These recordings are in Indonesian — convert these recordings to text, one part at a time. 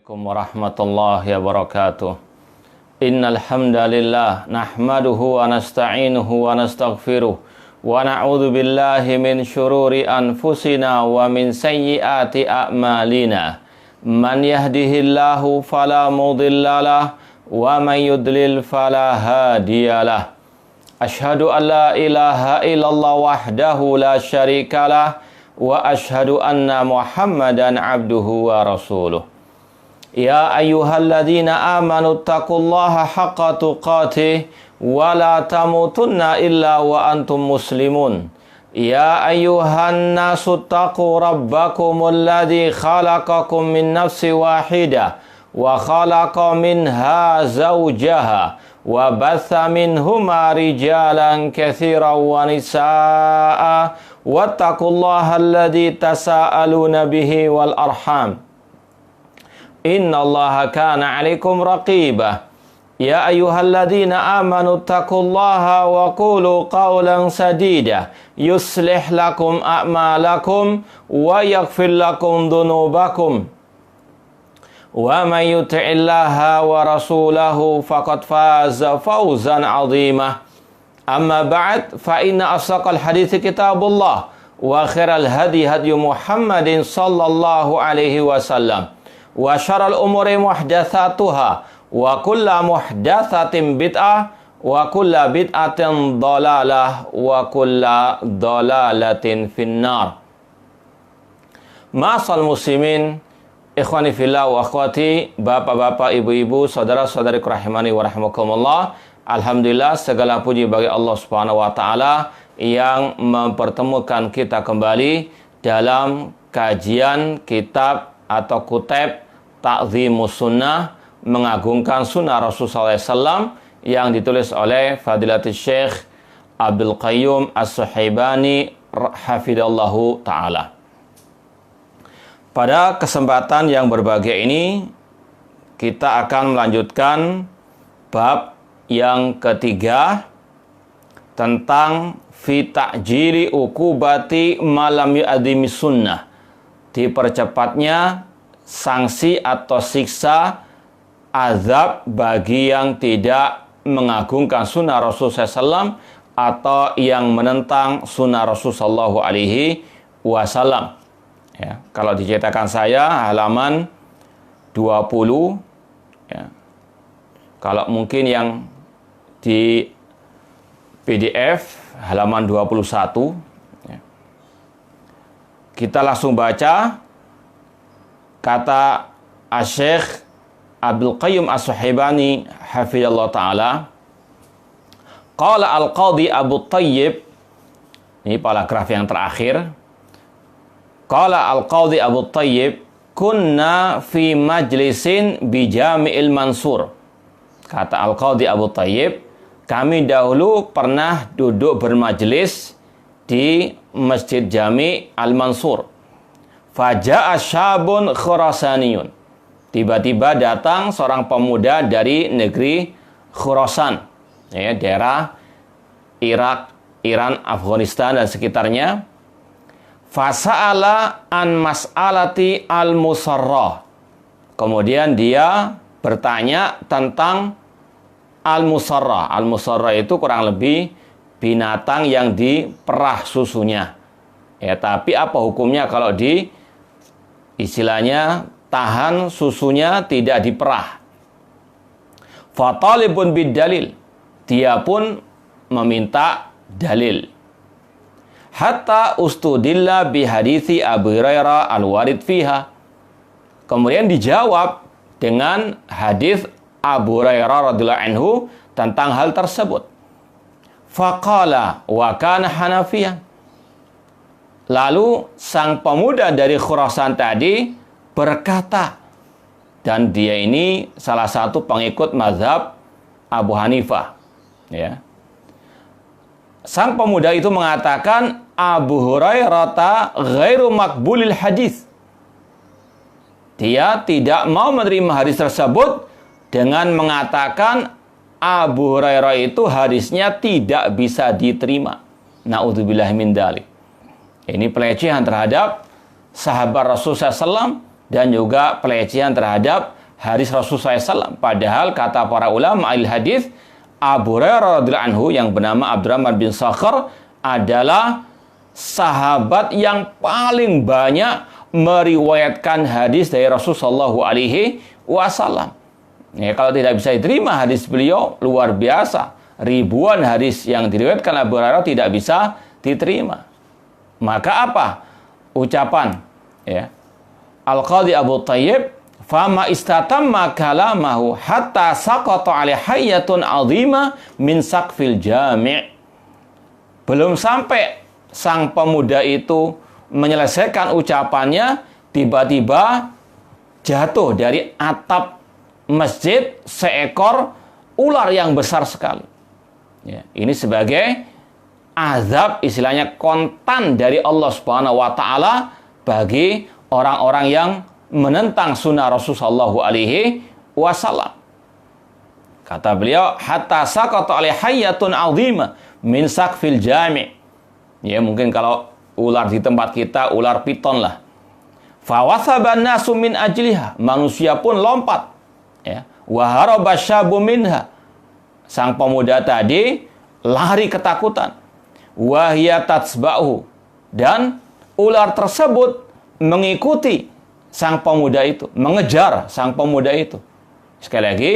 Assalamualaikum warahmatullahi wabarakatuh. Innal hamdalillah nahmaduhu wa nasta'inuhu wa nastaghfiruh wa na'udzu billahi min syururi anfusina wa min sayyiati a'malina. Man yahdihillahu fala mudhillalah wa man yudlil fala hadiyalah. Asyhadu an la ilaha illallah wahdahu la syarikalah wa asyhadu anna Muhammadan abduhu wa rasuluh. Ya ayyuhalladzina amanu taqullaha haqqa tuqatih wa la tamutunna illa wa antum muslimun. Ya ayyuhan nasu taqu rabbakumul ladzi khalaqakum min nafsin wahidah wa khalaqa minha zawjaha wa batha minhuma rijalan katsiran wa nisaa'a wattaqullaha alladzi tasaaluna bihi wal arham. Innallaha kana 'alaikum raqibah. Ya ayyuhalladzina amanu taqullaha wa qulu qawlan sadida yuslih lakum a'malakum wa yaghfir lakum dhunubakum. Wa may yuti'illaha wa rasulahu faqad faza fawzan 'azima. Amma ba'd, fa inna asdaqal hadithi kitabullah wa khairal hadi hadyu Muhammadin sallallahu alaihi wasallam. Wa syarrul umuri muhdatsatuha wa kullu muhdatsatin bid'ah wa kullu bid'atin dhalalah wa kullu dhalalatin finnar. Ma'asal muslimin, ikhwani fillah wa akhwati, bapak-bapak, ibu-ibu, saudara-saudari rahimani wa rahimakumullah. Alhamdulillah, segala puji bagi Allah Subhanahu wa taala yang mempertemukan kita kembali dalam kajian kitab atau kutub Ta'zimus Sunnah, mengagungkan sunnah Rasulullah SAW, yang ditulis oleh Fadilatul Syekh Abdul Qayyum As-Suhaibani hafidhallahu ta'ala. Pada kesempatan yang berbahagia ini, kita akan melanjutkan bab yang ketiga tentang fi ta'jili uqubati malam yu'adzimi sunnah, dipercepatnya sanksi atau siksa azab bagi yang tidak mengagungkan sunnah Rasulullah SAW atau yang menentang sunnah Rasulullah SAW. Ya, kalau diceritakan saya halaman 20, ya. Kalau mungkin yang di PDF halaman 21, ya. Kita langsung baca kata Asy-Syaikh Abdul Qayyum As-Suhaibani hafizallahu ta'ala. Qala al-Qadhi Abu Thayyib, ini paragraf yang terakhir. Qala al-Qadhi Abu Thayyib, kunna fi majlisin bi Jami'il Mansur. Kata al-Qadhi Abu Thayyib, kami dahulu pernah duduk bermajlis di Masjid Jami' Al-Mansur. Faja'a syabun khurasaniyun. Tiba-tiba datang seorang pemuda dari negeri Khurasan, ya, daerah Irak, Iran, Afghanistan dan sekitarnya. Fasa'ala an mas'alati al-musarrah. Kemudian dia bertanya tentang al-musarrah. Al-musarrah itu kurang lebih binatang yang diperah susunya. Ya, tapi apa hukumnya kalau istilahnya tahan susunya tidak diperah? Fatalibun bid-dalil. Dia pun meminta dalil. Hatta ustudilla bihadithi Abu Hurairah al-warid fiha. Kemudian dijawab dengan hadis Abu Hurairah radhiyallahu anhu tentang hal tersebut. Faqala wa kana hanafiyan. Lalu sang pemuda dari Khurasan tadi berkata, dan dia ini salah satu pengikut mazhab Abu Hanifah, ya. Sang pemuda itu mengatakan, Abu Hurairah ghairu makbulil hadis. Dia tidak mau menerima hadis tersebut dengan mengatakan Abu Hurairah itu hadisnya tidak bisa diterima. Na'udzubillahi min dzalik. Ini pelecehan terhadap sahabat Rasulullah SAW dan juga pelecehan terhadap hadis Rasulullah SAW. Padahal kata para ulama al-hadis, Abu Hurairah radhiyallahu anhu yang bernama Abdurrahman bin Sakhar adalah sahabat yang paling banyak meriwayatkan hadis dari Rasulullah SAW. Ya, kalau tidak bisa diterima hadis beliau, luar biasa. Ribuan hadis yang diriwayatkan Abu Hurairah tidak bisa diterima. Maka apa ucapan ya Al-Qadhi Abu Thayyib, fama istatamma kalamahu hatta saqata alaihi hayyatun 'azima min saqfil jami'. Belum sampai sang pemuda itu menyelesaikan ucapannya, tiba-tiba jatuh dari atap masjid seekor ular yang besar sekali. Ya, ini sebagai azab, istilahnya kontan dari Allah Subhanahu wa taala bagi orang-orang yang menentang sunnah Rasulullah SAW. Kata beliau, hatta saqata alaihi hayyatun 'azima min saqfil jami'. Ya, mungkin kalau ular di tempat kita, ular piton lah. Fawasaban nasu min ajliha. Manusia pun lompat. Ya. Wa haraba syabu minha. Sang pemuda tadi lari ketakutan. Wa hiya tatsba'u. Dan ular tersebut mengikuti sang pemuda itu, mengejar sang pemuda itu. Sekali lagi,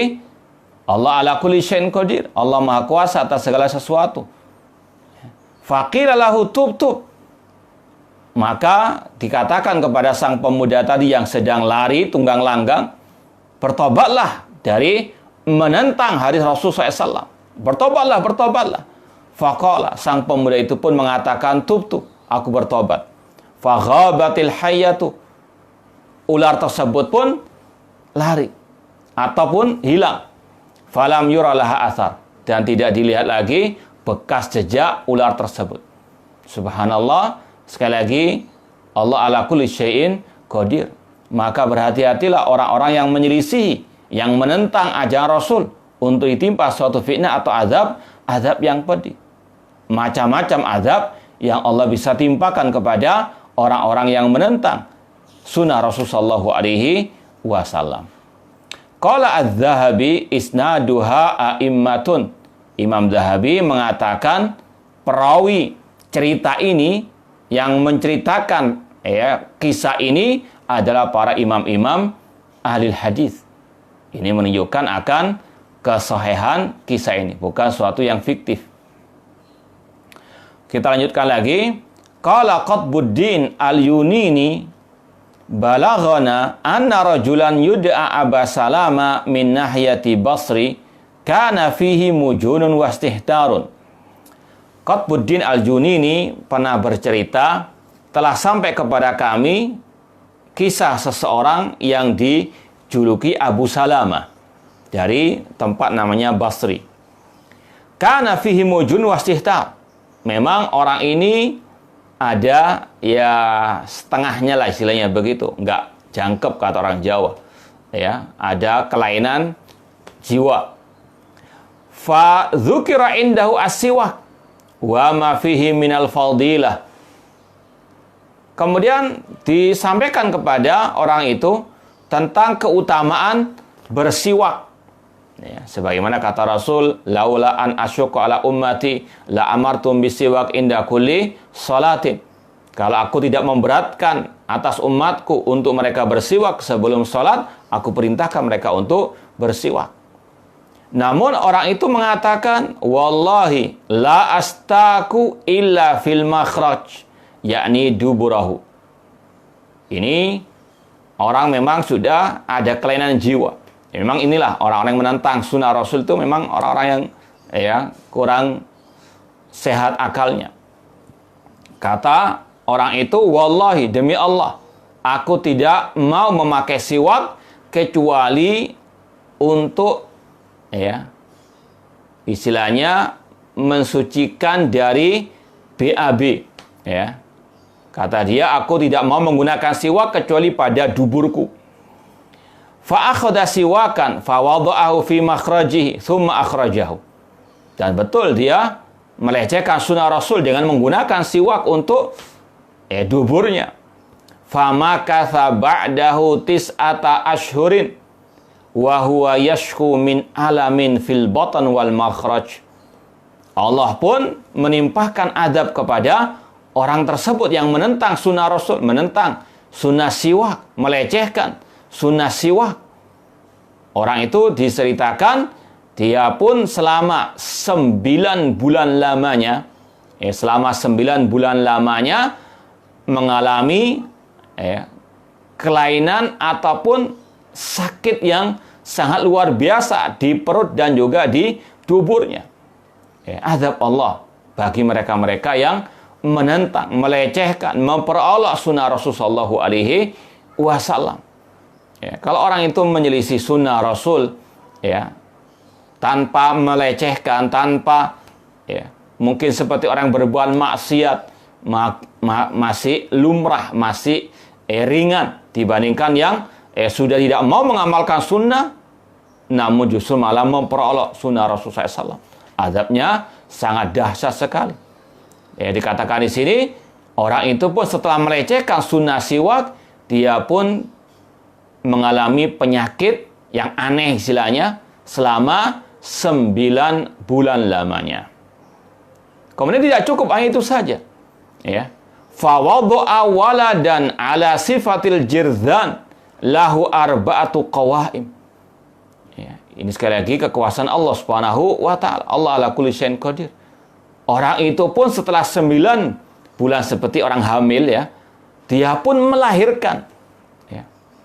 Allah ala kulli syai'in qadir. Allah Maha Kuasa atas segala sesuatu. Faqila lahu tub. Maka dikatakan kepada sang pemuda tadi yang sedang lari tunggang langgang, bertobatlah dari menentang hadis Rasulullah SAW. Bertobatlah. Faqala, sang pemuda itu pun mengatakan tub, aku bertobat. Faghabatil hayyatu. Ular tersebut pun lari ataupun hilang. Falam yuralaha athar. Dan tidak dilihat lagi bekas jejak ular tersebut. Subhanallah. Sekali lagi, Allah ala kulli syai'in qadir. Maka berhati-hatilah orang-orang yang menyelisihi, yang menentang ajaran Rasul untuk ditimpa suatu fitnah atau azab yang pedih. Macam-macam azab yang Allah bisa timpakan kepada orang-orang yang menentang sunnah Rasulullah SAW. Qala Az-Zahabi isnaduha a'immatun. Imam Zahabi mengatakan perawi cerita ini yang menceritakan kisah ini adalah para imam-imam ahli hadis. Ini menunjukkan akan kesahihan kisah ini, bukan suatu yang fiktif. Kita lanjutkan lagi. Qala Qutbuddin Al-Yunini balaghana anna rajulan yud'a Aba Salama min nahyati Basri kana fihi mujunun wastihtarun. Qutbuddin Al-Junini pernah bercerita, telah sampai kepada kami kisah seseorang yang dijuluki Abu Salama dari tempat namanya Basri. Kana fihi mujun wastihtar. Memang orang ini ada ya setengahnya lah istilahnya begitu, enggak jangkep kata orang Jawa. Ya, ada kelainan jiwa. Fa dzukira indahu as-siwak wa ma fihi minal fadilah. Kemudian disampaikan kepada orang itu tentang keutamaan bersiwak. Ya, sebagaimana kata Rasul, laula an asyqa ala ummati la amartum bisiwak inda kulli salatin. Kalau aku tidak memberatkan atas umatku untuk mereka bersiwak sebelum salat, aku perintahkan mereka untuk bersiwak. Namun orang itu mengatakan, wallahi la astaku illa fil makhraj, yakni duburahu. Ini orang memang sudah ada kelainan jiwa. Ya, memang inilah orang-orang yang menentang sunnah Rasul itu memang orang-orang yang kurang sehat akalnya. Kata orang itu, wallahi demi Allah, aku tidak mau memakai siwak kecuali untuk istilahnya mensucikan dari BAB. Ya. Kata dia, aku tidak mau menggunakan siwak kecuali pada duburku. Fa akhadha siwakan fa wada'ahu fi makhrajihi thumma akhrajahu. Dan betul dia melecehkan sunnah Rasul dengan menggunakan siwak untuk duburnya. Fa makatha ba'dahu tis'ata ashhurin wa huwa yashku min alamin fil batan wal makhraj. Allah pun menimpahkan adab kepada orang tersebut yang menentang sunnah Rasul, menentang sunnah siwak, melecehkan sunnah siwak. Orang itu diceritakan dia pun selama 9 bulan lamanya, selama 9 bulan lamanya mengalami kelainan ataupun sakit yang sangat luar biasa di perut dan juga di tuburnya. Azab Allah bagi mereka-mereka yang menentang, melecehkan, memperolok sunnah Rasulullah SAW. Kalau orang itu menyelisih sunnah Rasul, tanpa melecehkan, tanpa mungkin seperti orang berbuat maksiat, masih lumrah, masih ringan dibandingkan yang sudah tidak mau mengamalkan sunnah, namun justru malah memperolok sunnah Rasulullah SAW. Azabnya sangat dahsyat sekali. Dikatakan di sini, orang itu pun setelah melecehkan sunnah siwak, dia pun mengalami penyakit yang aneh istilahnya selama 9 bulan lamanya. Kemudian tidak cukup hanya itu saja. Fawaddu'a waladan ala sifatil jirzan lahu arba'atu qawaim. Ini sekali lagi kekuasaan Allah Subhanahu wa taala. Allah ala kulli syai'in qadir. Orang itu pun setelah 9 bulan seperti orang hamil dia pun melahirkan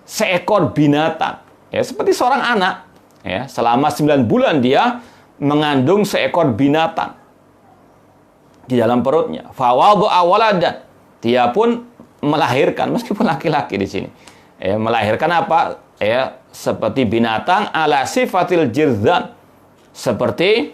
seekor binatang, seperti seorang anak. Selama 9 bulan dia mengandung seekor binatang di dalam perutnya. Fawaddu'a waladan. Dia pun melahirkan, meskipun laki-laki di sini. Melahirkan apa? Seperti binatang ala sifatil jirzan. Seperti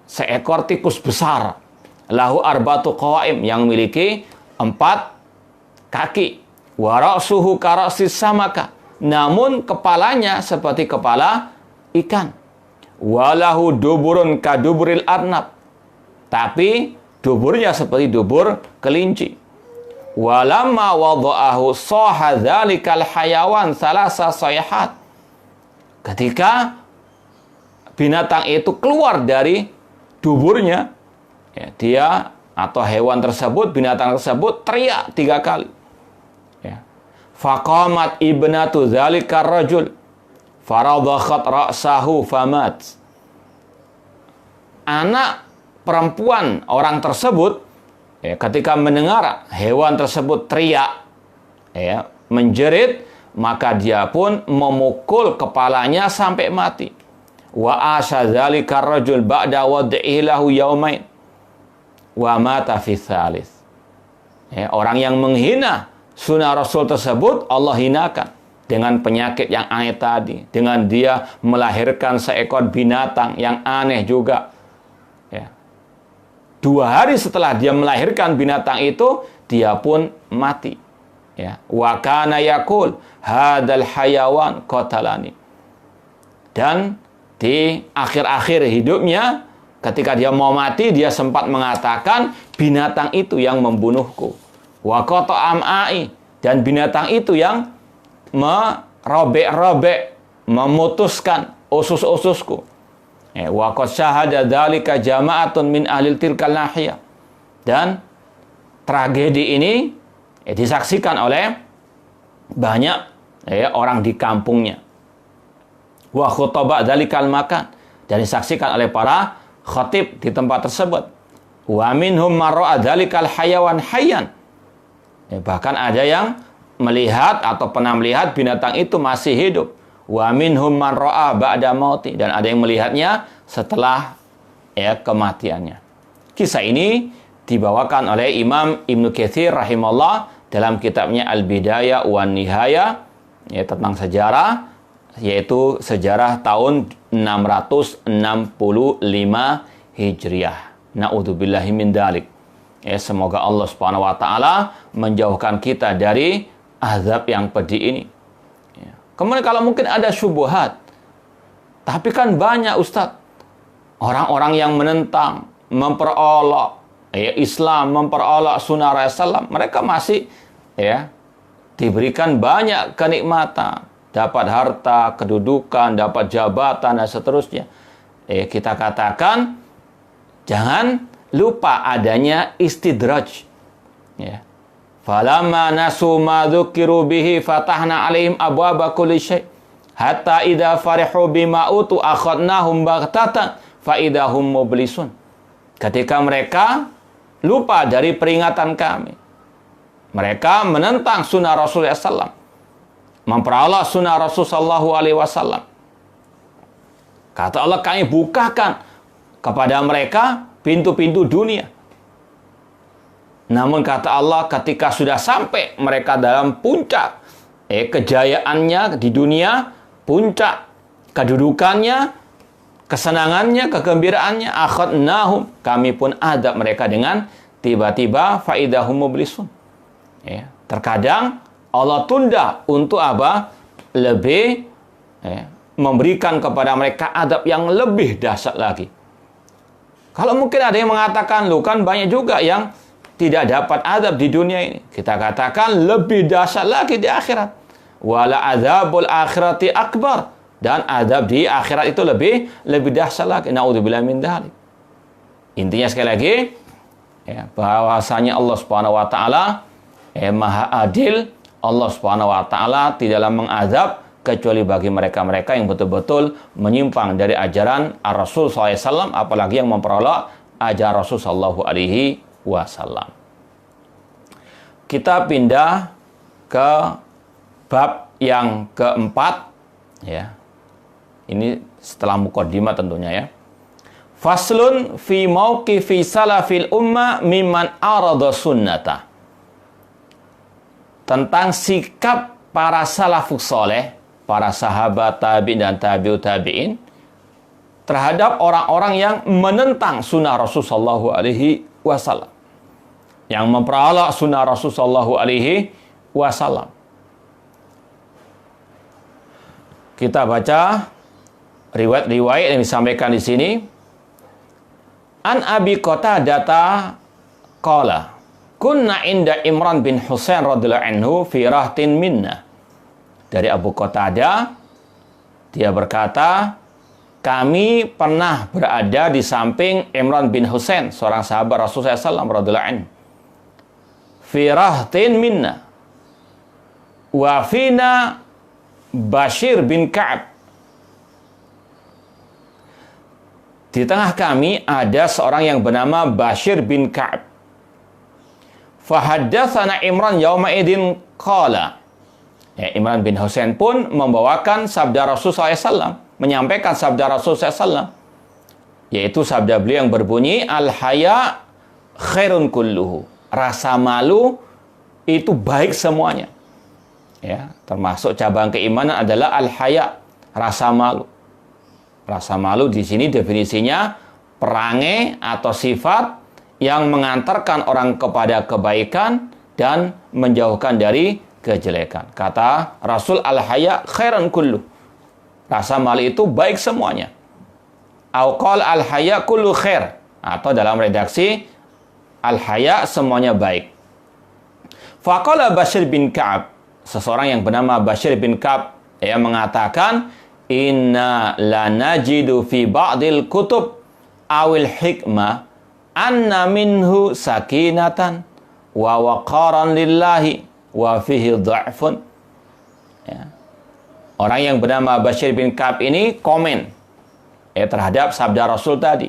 seekor tikus besar. Lahu arbatu qawaim, yang memiliki 4 kaki. Wa ra'suhu kara'sis samaka. Namun kepalanya seperti kepala ikan. Walahu duburun kaduburil arnab. Tapi duburnya seperti dubur kelinci. Walamma wada'ahu saha dzalikal hayawan salasa sayhat. Ketika binatang itu keluar dari duburnya, dia atau hewan tersebut, binatang tersebut teriak 3 kali. Faqamat ibnatu dzalikar rajul faradakhat ra'sahu famat. Anak perempuan orang tersebut ketika mendengar hewan tersebut teriak, menjerit, maka dia pun memukul kepalanya sampai mati. Wa asha dzalikar rajul ba'da wad'ihi lahu yaumain wa mata fi tsalits. Orang yang menghina sunnah Rasul tersebut Allah hinakan dengan penyakit yang aneh tadi, dengan dia melahirkan seekor binatang yang aneh juga. 2 hari setelah dia melahirkan binatang itu, dia pun mati. Wa kana yaqul hadzal hayawan qatalani. Dan di akhir-akhir hidupnya, ketika dia mau mati, dia sempat mengatakan, binatang itu yang membunuhku. Wa qata am'ai, dan binatang itu yang merobek-robek, memutuskan usus-ususku. Wa qad syahada dzalika jama'atun min ahlil tilkal nahiyah. Dan tragedi ini disaksikan oleh banyak orang di kampungnya. Wa khutaba dzalikal makan, dan disaksikan oleh para khatib di tempat tersebut. Wa minhum man ra'a dzalikal hayawan hayyan. Bahkan ada yang melihat atau pernah melihat binatang itu masih hidup. Wa minhum man ra'a ba'da mauti, dan ada yang melihatnya setelah kematiannya. Kisah ini dibawakan oleh Imam Ibnu Katsir rahimahullah dalam kitabnya Al-Bidayah wan Nihayah, tentang sejarah, yaitu sejarah tahun 665 Hijriah. Na'udzubillahi min dzalik. Semoga Allah Subhanahu wa taala menjauhkan kita dari azab yang pedih ini. Kemudian kalau mungkin ada syubhat, tapi kan banyak Ustaz, orang-orang yang menentang, memperolok Islam, memperolok sunnah Rasulullah, mereka masih diberikan banyak kenikmatan, dapat harta, kedudukan, dapat jabatan, dan seterusnya. Kita katakan, jangan lupa adanya istidraj. Ya. Falamma nasu ma dzukiru bihi fatahna alaihim abwaaba kulli syai' hatta idza farihu bima utu akhadnahum baghtatan fa idahum mublisun. Ketika mereka lupa dari peringatan kami, mereka menentang sunnah Rasulullah SAW, memperalah sunnah Rasulullah SAW. Kata Allah, kami bukakan kepada mereka pintu-pintu dunia. Namun kata Allah, ketika sudah sampai mereka dalam puncak kejayaannya di dunia, puncak kedudukannya, kesenangannya, kegembiraannya, akhadnahum, kami pun adab mereka dengan tiba-tiba faidahum mublisun. Ya, terkadang Allah tunda untuk apa? Lebih memberikan kepada mereka adab yang lebih dahsyat lagi. Kalau mungkin ada yang mengatakan, loh kan banyak juga yang tidak dapat adab di dunia ini. Kita katakan lebih dahsyat lagi di akhirat. Wala adzabul akhirati akbar. Dan adab di akhirat itu lebih dahsyat lagi. Na'udzubillah min dzalik. Intinya sekali lagi, bahwasanya Allah Subhanahu wa taala Maha Adil. Allah Subhanahu wa taala tidaklah mengazab kecuali bagi mereka-mereka yang betul-betul menyimpang dari ajaran Rasul SAW, apalagi yang memperoleh ajaran Rasul SAW. Kita pindah ke bab yang keempat, ya. Ini setelah muqaddimah tentunya, ya. Faslun fi mauqifi salafil umma mimman arada sunnata. Tentang sikap para salafus soleh, para sahabat tabi'in dan tabi'ut tabi'in terhadap orang-orang yang menentang sunnah Rasulullah SAW, yang memperalah sunnah Rasulullah SAW. Kita baca riwayat-riwayat yang disampaikan di sini. An Abi Qatadah qala kunna inda Imran bin Husain radhiyallahu anhu fi rahtin minna. Dari Abu Qatadah, dia berkata, kami pernah berada di samping Imran bin Husain, seorang sahabat Rasulullah SAW radhiyallahu anhu. Fi rahtin minna. Wa fina Bashir bin Ka'ab. Di tengah kami ada seorang yang bernama Bashir bin Ka'ab. Fahaddatsana Imran yauma idin qala. Imran bin Husain pun membawakan sabda Rasulullah SAW, menyampaikan sabda Rasulullah SAW, yaitu sabda beliau yang berbunyi, al-haya khairun kulluhu. Rasa malu itu baik semuanya. Ya, termasuk cabang keimanan adalah al-haya, rasa malu. Rasa malu di sini definisinya perangai atau sifat yang mengantarkan orang kepada kebaikan dan menjauhkan dari kejelekan. Kata Rasul, al-haya khairan kullu. Rasa malu itu baik semuanya. Au qala al-haya kullu khair. Atau dalam redaksi al-haya semuanya baik. Faqala Bashir bin Ka'ab, seseorang yang bernama Bashir bin Ka'ab, yang mengatakan, inna la najidu fi ba'dil kutub awil hikmah anna minhu sakinatan wa waqaran lillahi wa fihi dha'fun. Ya. Orang yang bernama Bashir bin Ka'ab ini komen terhadap sabda Rasul tadi.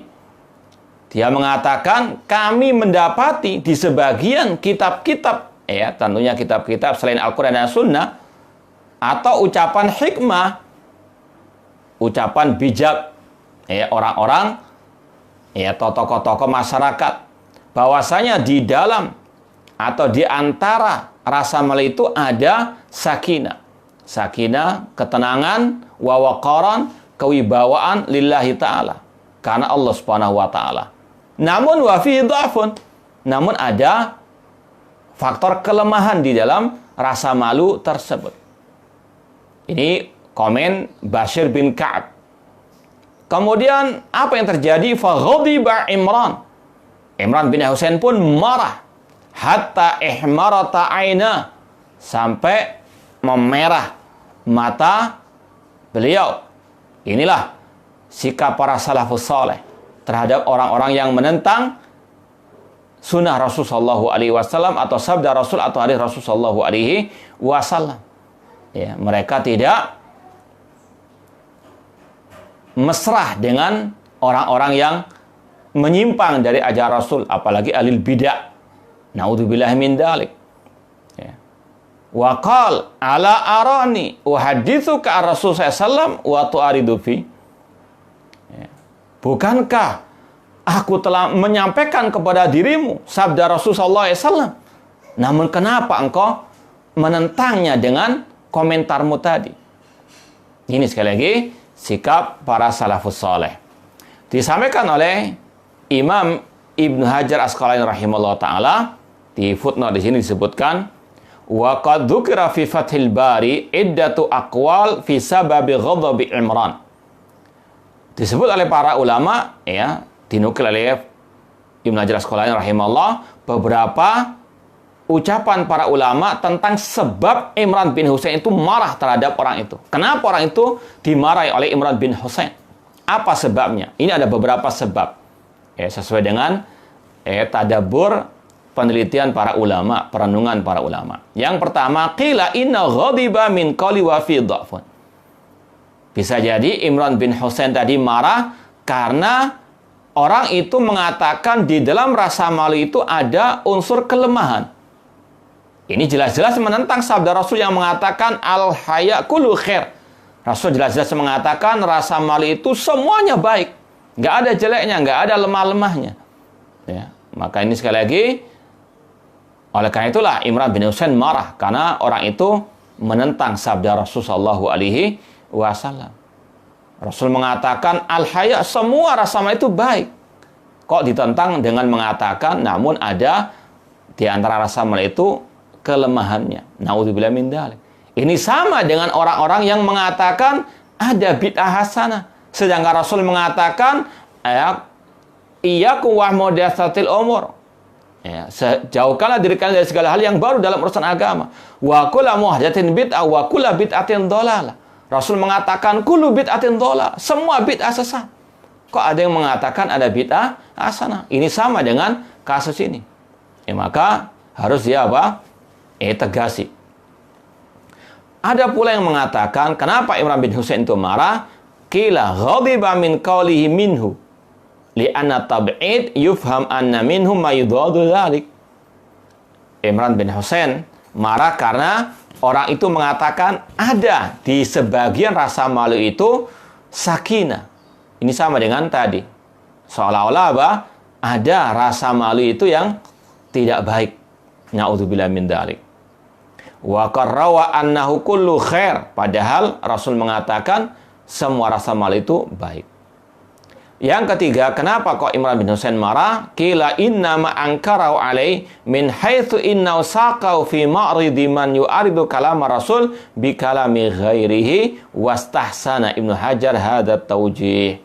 Dia mengatakan, kami mendapati di sebagian kitab-kitab, tentunya kitab-kitab selain Al-Quran dan Sunnah, atau ucapan hikmah, ucapan bijak orang-orang, tokoh-tokoh masyarakat, bahwasanya di dalam atau di antara rasa malu itu ada sakinah. Sakinah, ketenangan, wa waqaran, kewibawaan lillahi ta'ala, karena Allah Subhanahu wa ta'ala. Namun wa fihi dha'fun, namun ada faktor kelemahan di dalam rasa malu tersebut. Ini komen Bashir bin Ka'ab. Kemudian apa yang terjadi? Faghadiba Imran. Imran bin Husain pun marah. Hatta ihmarata aina, sampai memerah mata beliau. Inilah sikap para salafus saleh terhadap orang-orang yang menentang sunnah Rasulullah SAW atau sabda Rasul atau hadis Rasulullah SAW. Ya, mereka tidak mesrah dengan orang-orang yang menyimpang dari ajaran Rasul, apalagi alil bidah. Naudzubillah min dalik. Ya. Wa qal ala arani uhaditsuka ar-rasul sallallahu wa tu'aridu fi. Ya. Bukankah aku telah menyampaikan kepada dirimu sabda Rasulullah SAW, namun kenapa engkau menentangnya dengan komentarmu tadi? Ini sekali lagi sikap para salafus saleh. Disampaikan oleh Imam Ibnu Hajar Asqalani rahimahullah ta'ala di footnote di sini disebutkan, wa qad dzukira fi Fathil Bari iddatu aqwal fi sababi ghadabi Imran. Disebut oleh para ulama, ya, dinukil oleh Ibnu Hajar Asqalani rahimahullah, beberapa ucapan para ulama tentang sebab Imran bin Husain itu marah terhadap orang itu. Kenapa orang itu dimarahi oleh Imran bin Husain? Apa sebabnya? Ini ada beberapa sebab. Ya, sesuai dengan tadabbur penelitian para ulama, perenungan para ulama. Yang pertama, qila inna ghadiba min qali wa fi dha'fun. Bisa jadi Imran bin Husain tadi marah karena orang itu mengatakan di dalam rasa malu itu ada unsur kelemahan. Ini jelas-jelas menentang sabda Rasul yang mengatakan al-haya kullu khair. Rasul jelas-jelas mengatakan rasa malu itu semuanya baik. Nggak ada jeleknya, nggak ada lemah-lemahnya. Ya, maka ini sekali lagi, oleh karena itulah Imran bin Husain marah karena orang itu menentang sabda Rasul sallallahu alaihi wasallam. Rasul mengatakan al-haya, semua rasa malu itu baik. Kok ditentang dengan mengatakan namun ada di antara rasa malu itu kelemahannya. Naudzubillah min dzalik. Ini sama dengan orang-orang yang mengatakan ada bid'ah hasanah. Sedangkan Rasul mengatakan iyyakum wa muhdatsatil umur. Ya, jauhkanlah diri kalian dari segala hal yang baru dalam urusan agama. Wa kullu muhdatsin bid'ah wa kullu bid'atin dhalalah. Rasul mengatakan kullu bid'atin dhalalah, semua bid'ah sesat. Kok ada yang mengatakan ada bid'ah hasanah? Ini sama dengan kasus ini. Ya, maka harus dia apa? Tegasi. Ada pula yang mengatakan kenapa Imran bin Husain itu marah? Qila ghadiba min qawlihi minhu li'anna tab'id yufham anna minhum ma yudadu dzalik. Imran bin Husain marah karena orang itu mengatakan ada di sebagian rasa malu itu sakinah. Ini sama dengan tadi. Seolah-olah apa? Ada rasa malu itu yang tidak baik. Na'udzubillah min dzalik. Wa qarrawa annahu kullu khair. Padahal Rasul mengatakan semua rasa malu itu baik. Yang ketiga, kenapa kok Imran bin Husain marah? Qila inna ma ankarau alai min haitsu inna saqau fi ma'ridi man yu'aridu kalam Rasul bi kalami ghairihi wastahsana Ibnu Hajar hadat taujih.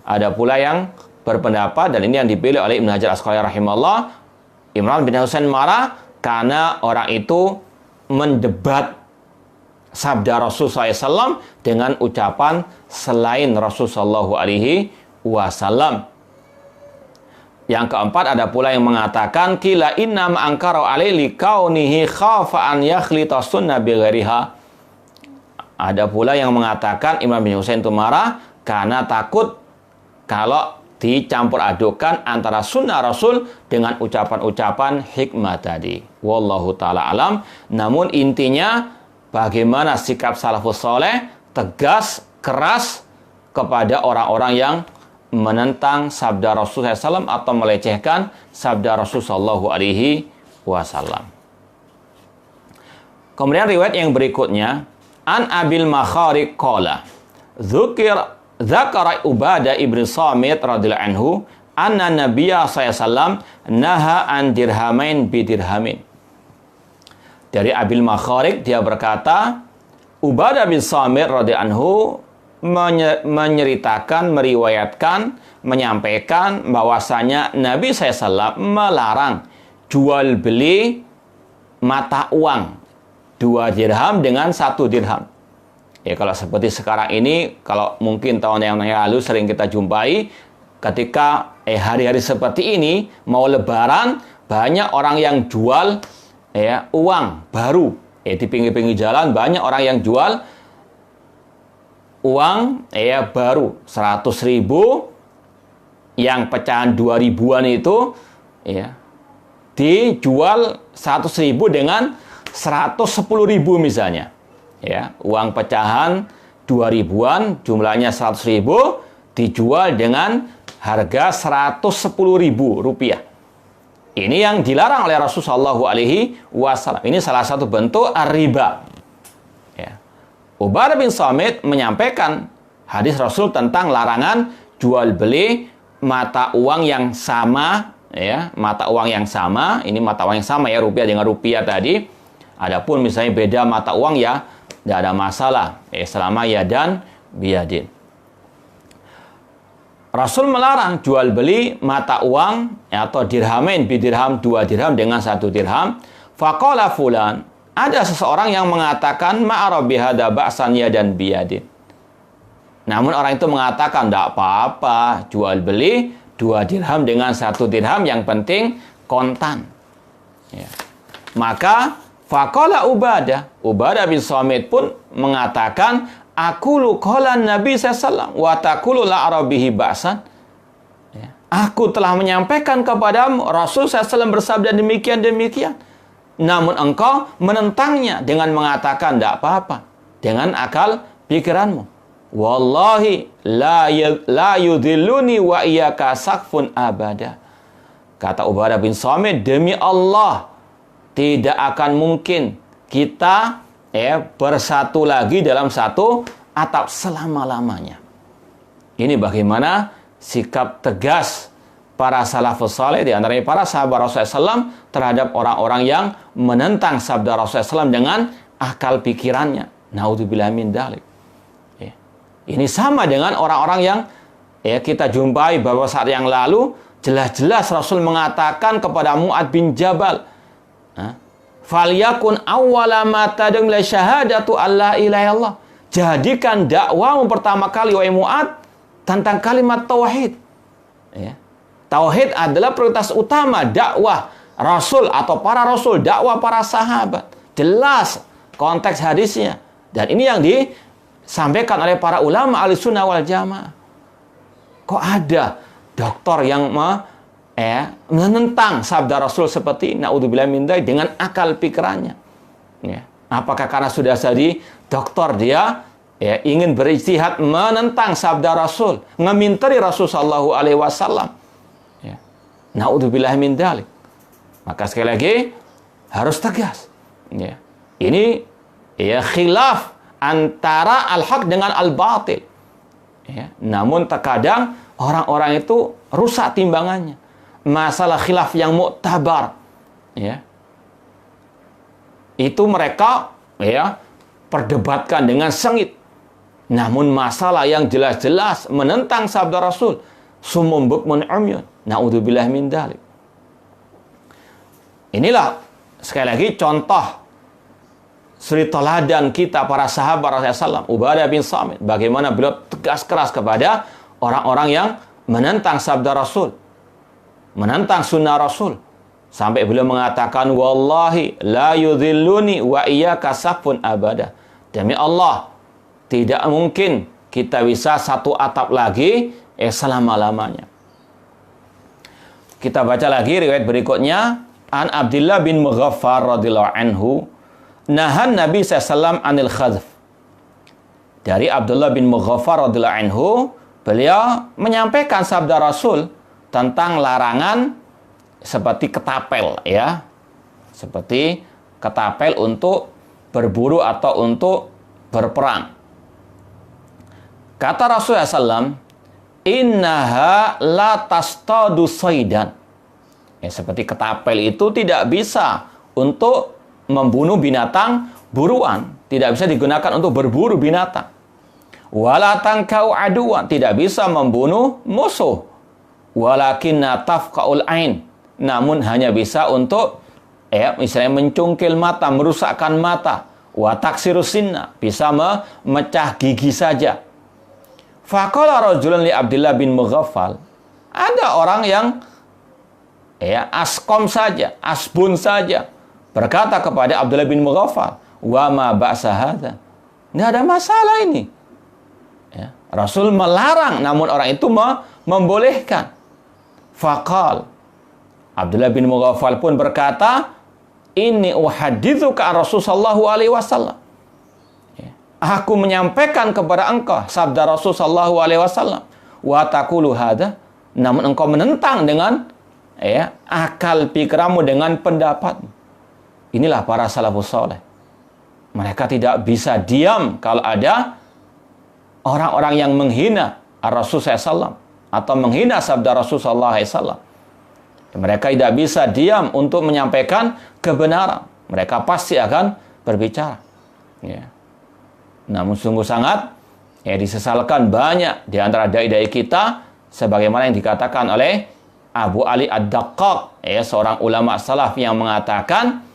Ada pula yang berpendapat, dan ini yang dipilih oleh Ibnu Hajar Asqalani rahimahullah, Imran bin Husain marah karena orang itu mendebat sabda Rasul SAW dengan ucapan selain Rasul Sallallahu Alaihi Wasallam. Yang keempat, ada pula yang mengatakan kila inna ma'angkaro alaihi kaunihi khafa an yakhlita sunnah bighairiha. Ada pula yang mengatakan Imran bin Husain itu marah karena takut kalau dicampur adukan antara sunnah Rasul dengan ucapan-ucapan hikmah tadi. Wallahu ta'ala alam. Namun intinya, bagaimana sikap salafus soleh, tegas, keras kepada orang-orang yang menentang sabda Rasul SAW atau melecehkan sabda Rasul SAW. Kemudian riwayat yang berikutnya, An Abil Makhariq qala Zakara Ubadah ibn Samit radhiyallahu anhu anna Nabiyya SAW naha an dirhamain bidirhamin. Dari Abil Makhariq dia berkata, Ubadah bin Samit radhiyallahu anhu menceritakan, meriwayatkan, menyampaikan bahwasanya Nabi SAW melarang jual beli mata uang 2 dirham dengan 1 dirham. Ya, kalau seperti sekarang ini, kalau mungkin tahun yang lalu sering kita jumpai, ketika hari-hari seperti ini, mau lebaran, banyak orang yang jual uang baru. Di pinggir-pinggir jalan, banyak orang yang jual uang baru. 100.000, yang pecahan 2.000-an itu, dijual 100.000 dengan 110.000 misalnya. Ya, uang pecahan 2.000-an jumlahnya 100.000 dijual dengan harga 110.000 rupiah. Ini yang dilarang oleh Rasulullah SAW. Ini salah satu bentuk riba. Ya. Ubadah bin Samit menyampaikan hadis Rasul tentang larangan jual beli mata uang yang sama. Ya, mata uang yang sama. Ini mata uang yang sama ya, rupiah dengan rupiah tadi. Adapun misalnya beda mata uang ya, tidak ada masalah, selama yadan biyadin. Rasul melarang jual beli mata uang atau dirhamain bidirham, 2 dirham dengan 1 dirham. Faqala fulan, ada seseorang yang mengatakan ma'arabi hada ba'san yadan biyadin. Namun orang itu mengatakan tidak apa-apa jual beli 2 dirham dengan 1 dirham, yang penting kontan. Ya. Maka faqala Ubadah bin Samit pun mengatakan, aku qalan Nabi SAW wa taqulu la arabihi ba'san. Ya. Aku telah menyampaikan kepadamu Rasul SAW bersabda demikian-demikian. Namun engkau menentangnya dengan mengatakan tidak apa-apa dengan akal pikiranmu. Wallahi la yudhilluni wa iyyaka sakfun abada. Kata Ubadah bin Samit, demi Allah, tidak akan mungkin kita bersatu lagi dalam satu atap selama-lamanya. Ini bagaimana sikap tegas para salafus saleh, di antaranya para sahabat Rasulullah SAW, terhadap orang-orang yang menentang sabda Rasulullah SAW dengan akal pikirannya. Naudzubillah min dzalik. Ini sama dengan orang-orang yang kita jumpai beberapa saat yang lalu, jelas-jelas Rasul mengatakan kepada Mu'ad bin Jabal, falyakun awwala ma tad'u ila syahadatu alla ilaha illallah. Jadikan dakwahmu pertama kali wahai Mu'ad tentang kalimat tauhid. Ya. Tauhid adalah prioritas utama dakwah Rasul atau para Rasul, dakwah para sahabat. Jelas konteks hadisnya. Dan ini yang disampaikan oleh para ulama Ahlussunnah wal Jamaah. Kok ada dokter yang menentang sabda Rasul seperti naudzubillah min dzalik dengan akal pikirannya. Ya. Apakah karena sudah jadi dokter dia ingin berijtihad menentang sabda Rasul, ngeminteri Rasul sallallahu alaihi wasallam. Ya. Naudzubillah min dzalik. Maka sekali lagi harus tegas. Ya. Ini khilaf antara al-haq dengan al-batil. Ya. Namun terkadang orang-orang itu rusak timbangannya. Masalah khilaf yang mu'tabar, itu mereka perdebatkan dengan sengit. Namun masalah yang jelas-jelas menentang sabda Rasul, summun bukmun umyun, naudzubillah min dzalik. Inilah sekali lagi contoh suri teladan kita para sahabat Rasulullah SAW, Ubadah bin Samit, bagaimana beliau tegas keras kepada orang-orang yang menentang sabda Rasul, menentang sunnah Rasul, sampai beliau mengatakan wallahi la yudhilluni wa iyyaka sakfun abada. Demi Allah, tidak mungkin kita bisa satu atap lagi selama-lamanya. Kita baca lagi riwayat berikutnya. An Abdullah bin Mughaffar radhiyallahu anhu, nahan Nabi SAW anil khadf. Dari Abdullah bin Mughaffar radhiyallahu anhu, beliau menyampaikan sabda Rasul tentang larangan seperti ketapel, seperti ketapel untuk berburu atau untuk berperang. Kata Rasulullah SAW, innaha la tastadu saydan. Seperti ketapel itu tidak bisa untuk membunuh binatang buruan, tidak bisa digunakan untuk berburu binatang. Wala tankau aduan, tidak bisa membunuh musuh. Walakinna tafqaul ain, namun hanya bisa untuk misalnya mencungkil mata, merusakkan mata. wa taksirus sinna, bisa memecah gigi saja. Faqala rajulun li Abdullah bin Mughaffal, ada orang yang askom saja, asbun saja, berkata kepada Abdullah bin Mughaffal, wa ma ba'sa hadza, nggak ada masalah ini. Rasul melarang, namun orang itu membolehkan. Faqal, Abdullah bin Mughaffal pun berkata, inni uhadithuka Rasul sallallahu alaihi wasallam. Aku menyampaikan kepada engkau sabda Rasul sallallahu alaihi wasallam. Wa taqulu hadza, namun engkau menentang dengan akal pikiranmu, dengan pendapatmu. Inilah para salafus saleh. Mereka tidak bisa diam kalau ada orang-orang yang menghina Rasul SAW atau menghina sabda Rasul SAW. Mereka tidak bisa diam untuk menyampaikan kebenaran. Mereka pasti akan berbicara. Namun sungguh sangat disesalkan banyak di antara dai-dai kita, sebagaimana yang dikatakan oleh Abu Ali Ad-Daqqaq, seorang ulama salaf yang mengatakan,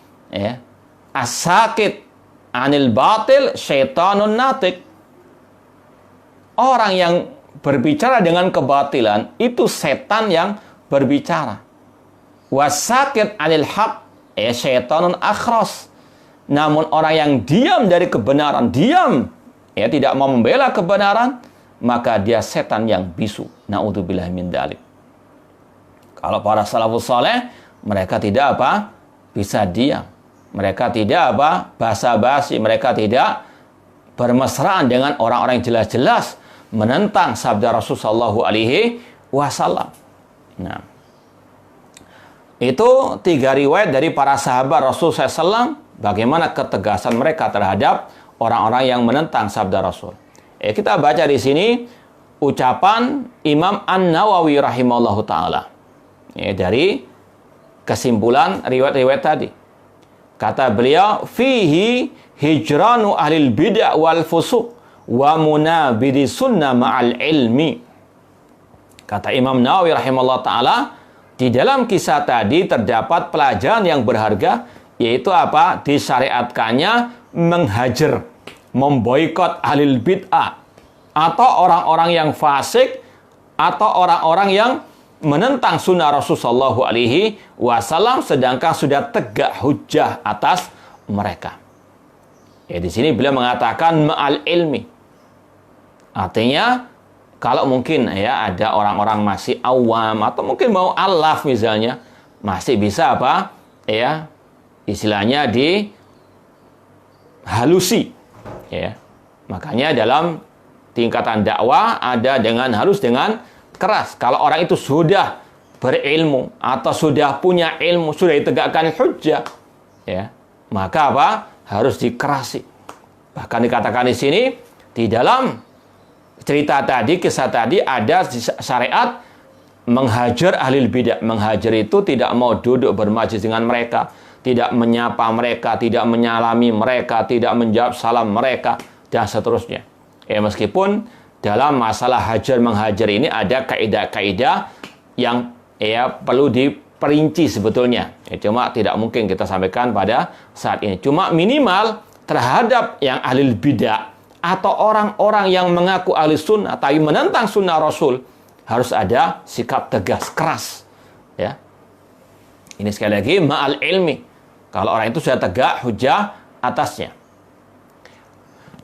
as-sakit anil batil syaitanun natik. Orang yang berbicara dengan kebatilan itu setan yang berbicara. Wasakit anil haq syaitanun akhras. Namun orang yang diam dari kebenaran, diam, tidak mau membela kebenaran, maka dia setan yang bisu. Na'udzubillah min dzalik. Kalau para salafus saleh, mereka tidak bisa diam. Mereka tidak basa-basi, mereka tidak bermesraan dengan orang-orang yang jelas-jelas menentang sabda Rasul sallallahu alaihi wasallam. Nah, itu 3 riwayat dari para sahabat Rasul SAW, bagaimana ketegasan mereka terhadap orang-orang yang menentang sabda Rasul. Kita baca di sini ucapan Imam An-Nawawi rahimahullahu taala. Dari kesimpulan riwayat-riwayat tadi. Kata beliau, fihi hijranu ahlil bid'ah wal fusuq wa munabidi sunnah ma'al ilmi. Kata Imam Nawawi rahimahullah ta'ala, di dalam kisah tadi terdapat pelajaran yang berharga, yaitu disyariatkannya menghajar, memboikot ahlil bid'ah, atau orang-orang yang fasik, atau orang-orang yang menentang sunnah Rasulullah sallallahu alaihi wasallam, sedangkan sudah tegak hujjah atas mereka. Di sini beliau mengatakan ma'al ilmi. Artinya, kalau mungkin ada orang-orang masih awam atau mungkin mau alaf misalnya, masih bisa istilahnya dihalusi. Makanya dalam tingkatan dakwah ada dengan halus, dengan keras. Kalau orang itu sudah berilmu atau sudah punya ilmu, sudah ditegakkan hujjah, maka harus dikerasi. Bahkan dikatakan di sini, di dalam cerita tadi, kisah tadi, ada syariat menghajar ahlul bidah. Menghajar itu tidak mau duduk bermajlis dengan mereka, tidak menyapa mereka, tidak menyalami mereka, tidak menjawab salam mereka, dan seterusnya. Meskipun dalam masalah hajar menghajar ini ada kaidah-kaidah yang perlu diperinci sebetulnya. Cuma tidak mungkin kita sampaikan pada saat ini. Cuma minimal terhadap yang ahlul bidah atau orang-orang yang mengaku ahli sunnah tapi menentang sunnah Rasul, harus ada sikap tegas, keras. Ini sekali lagi ma'al ilmi. Kalau orang itu sudah tegak hujjah atasnya.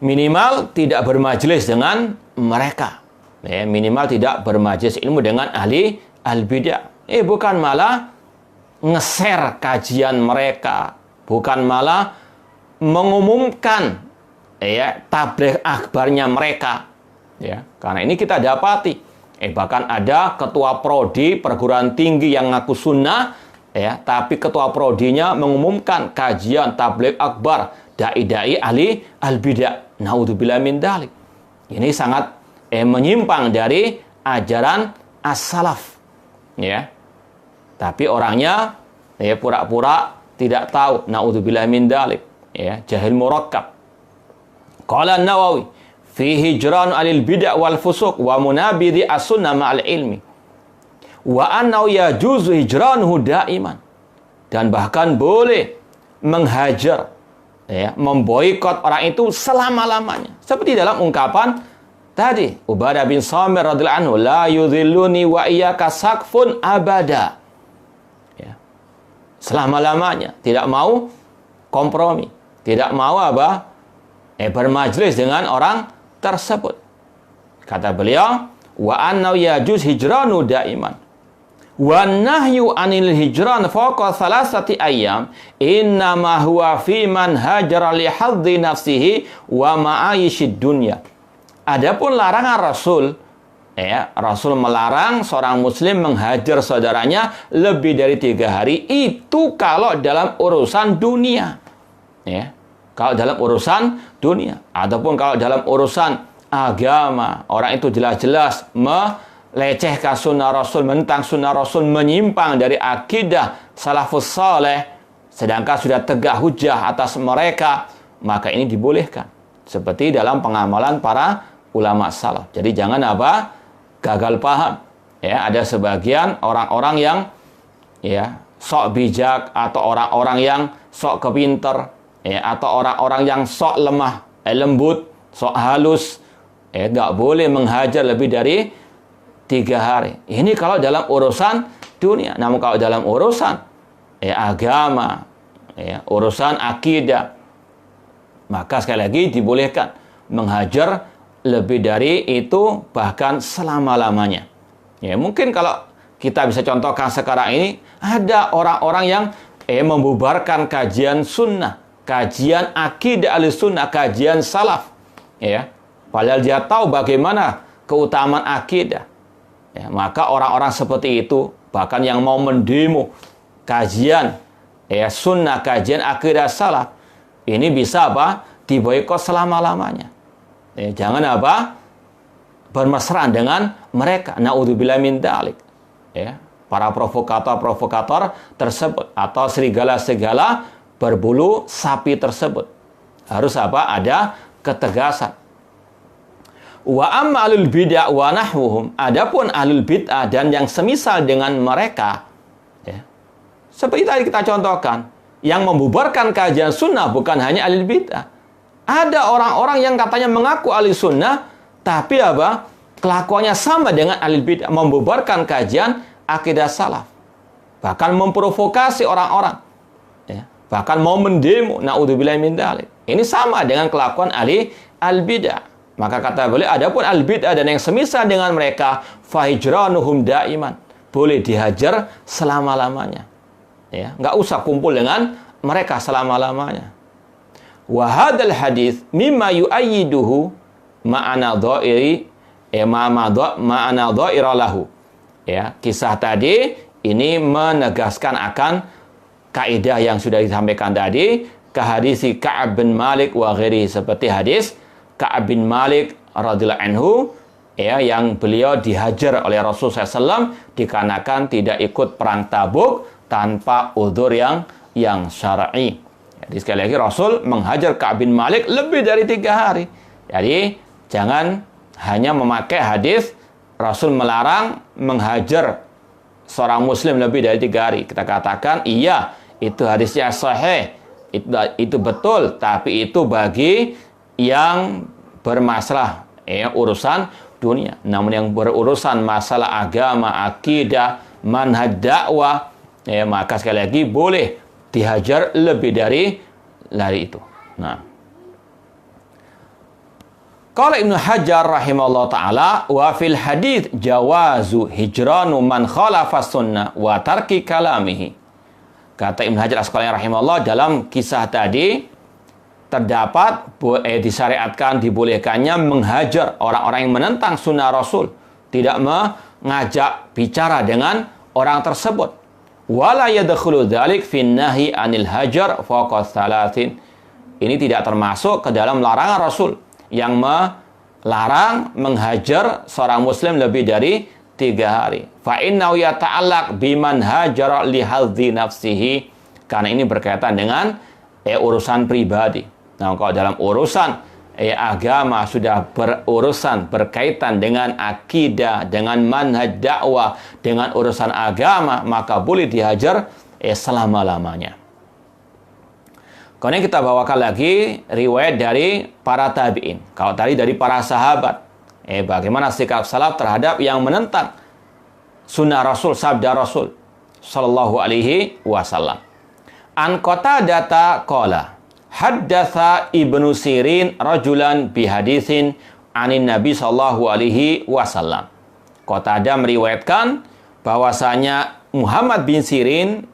Minimal tidak bermajlis dengan mereka. Minimal tidak bermajlis ilmu dengan ahli al-bidah. Bukan malah nge-share kajian mereka. Bukan malah mengumumkan tabligh akbarnya mereka. Karena ini kita dapati. Bahkan ada ketua prodi perguruan tinggi yang ngaku sunnah, tapi ketua prodinya mengumumkan kajian tabligh akbar dai-dai ahli al-bidah. Naudzubillah min dzalik. Ini sangat menyimpang dari ajaran as-salaf. Tapi orangnya pura-pura tidak tahu. Naudzubillah min dzalik. Jahil murakkab. Qala An-Nawawi fi hijran alil bid'ah wal fusuq wa munabidi as-sunnah ma'al ilmi. Wa annahu yajuzu hijranuhu daiman. Dan bahkan boleh menghajar memboikot orang itu selama-lamanya. Seperti dalam ungkapan tadi, Ubadah bin Samir radhiyallahu anhu, la yudhilluni wa iyyaka sakfun abada. Ya. Selama-lamanya, tidak mau kompromi, tidak mau bermajlis dengan orang tersebut. Kata beliau, wa anna yajuz hijranu daiman. Wa nahyu anil hijran fawqa thalathati ayyam innama huwa fi man hajara li haddi nafsihi wa ma'ayishid dunya. Adapun larangan Rasul, Rasul melarang seorang muslim menghajar saudaranya lebih dari 3 hari, itu kalau dalam urusan dunia. Kalau dalam urusan dunia. Ataupun kalau dalam urusan agama, orang itu jelas-jelas melecehkan sunnah Rasul, menentang sunnah Rasul, menyimpang dari akidah salafus saleh, sedangkan sudah tegak hujah atas mereka, maka ini dibolehkan. Seperti dalam pengamalan para ulama salaf. Jadi jangan gagal paham. Ada sebagian orang-orang yang sok bijak, atau orang-orang yang sok kepinter, atau orang-orang yang sok lemah, lembut, sok halus, nggak boleh menghajar lebih dari 3 hari. Ini kalau dalam urusan dunia. Namun kalau dalam urusan agama, urusan akidah, maka sekali lagi dibolehkan menghajar lebih dari itu, bahkan selama-lamanya. Mungkin kalau kita bisa contohkan sekarang ini, ada orang-orang yang membubarkan kajian sunnah, kajian akidah ahlussunnah, kajian salaf. Padahal dia tahu bagaimana keutamaan akidah. Maka orang-orang seperti itu, bahkan yang mau mendemo kajian sunnah, kajian akidah salaf, ini bisa diboikot selama-lamanya. Jangan bermesraan dengan mereka. Naudzubillah min dzalik. Para provokator-provokator tersebut, atau serigala-serigala berbulu sapi tersebut. Harus ada ketegasan. Wa amma ahlul bid'ah wa nahwuhum, adapun ahlul bid'ah dan yang semisal dengan mereka, seperti tadi kita contohkan, yang membubarkan kajian sunnah bukan hanya ahlul bid'ah. Ada orang-orang yang katanya mengaku ahli sunnah, tapi kelakuannya sama dengan ahlul bid'ah, membubarkan kajian akidah salaf, bahkan memprovokasi orang-orang, bahkan mau mendemo. Naudzubillah min dzalik. Ini sama dengan kelakuan ahli al-bid'ah. Maka kata beliau, adapun al-bid'ah dan yang semisal dengan mereka, fahijranuhum daiman, boleh dihajar selama-lamanya. Nggak usah kumpul dengan mereka selama-lamanya. Wa hadzal hadits mimma yu'ayyiduhu ma'ana dhairi ma'ana dhaira lahu. Kisah tadi ini menegaskan akan kaidah yang sudah disampaikan tadi, ka hadisi Ka'ab bin Malik wa ghairihi, seperti hadis Ka'ab bin Malik radhiyallahu anhu, yang beliau dihajar oleh Rasulullah SAW dikarenakan tidak ikut perang Tabuk tanpa udzur yang syar'i. Jadi sekali lagi Rasul menghajar Ka'ab bin Malik lebih dari 3 hari. Jadi jangan hanya memakai hadis Rasul melarang menghajar seorang muslim lebih dari 3 hari. Kita katakan iya, itu hadisnya sahih, itu betul, tapi itu bagi yang bermasalah urusan dunia. Namun yang berurusan masalah agama, akidah, manhaj dakwah, maka sekali lagi boleh dihajar lebih dari itu. Qala Ibnu Hajar rahimahullah ta'ala, wa fil hadits jawazu hijranu man khalafa sunnah wa tarki kalamihi. Kata Ibnu Hajar Asqalani rahimahullah, dalam kisah tadi terdapat disyariatkan, dibolehkannya menghajar orang-orang yang menentang sunnah Rasul, tidak mengajak bicara dengan orang tersebut. Wala yadkhulu dzalik fin nahi anil hajar fawqa thalathin. Ini tidak termasuk ke dalam larangan Rasul yang melarang menghajar seorang muslim lebih dari 3 hari. Fa innahu yata'allaq biman hajara li hadzi nafsihi, karena ini berkaitan dengan urusan pribadi. Nah, kalau dalam urusan agama sudah berkaitan dengan akidah, dengan manhaj dakwah, dengan urusan agama, maka boleh dihajar selama-lamanya. Kemudian kita bawakan lagi riwayat dari para tabi'in. Kalau tadi dari para sahabat. Bagaimana sikap salaf terhadap yang menentang sunnah Rasul, sabda Rasul sallallahu alaihi wasallam. An Qatadah qala haddatsa Ibnu Sirin rajulan bihaditsin anin Nabi sallallahu alaihi wasallam. Qatadah meriwayatkan bahwasanya Muhammad bin Sirin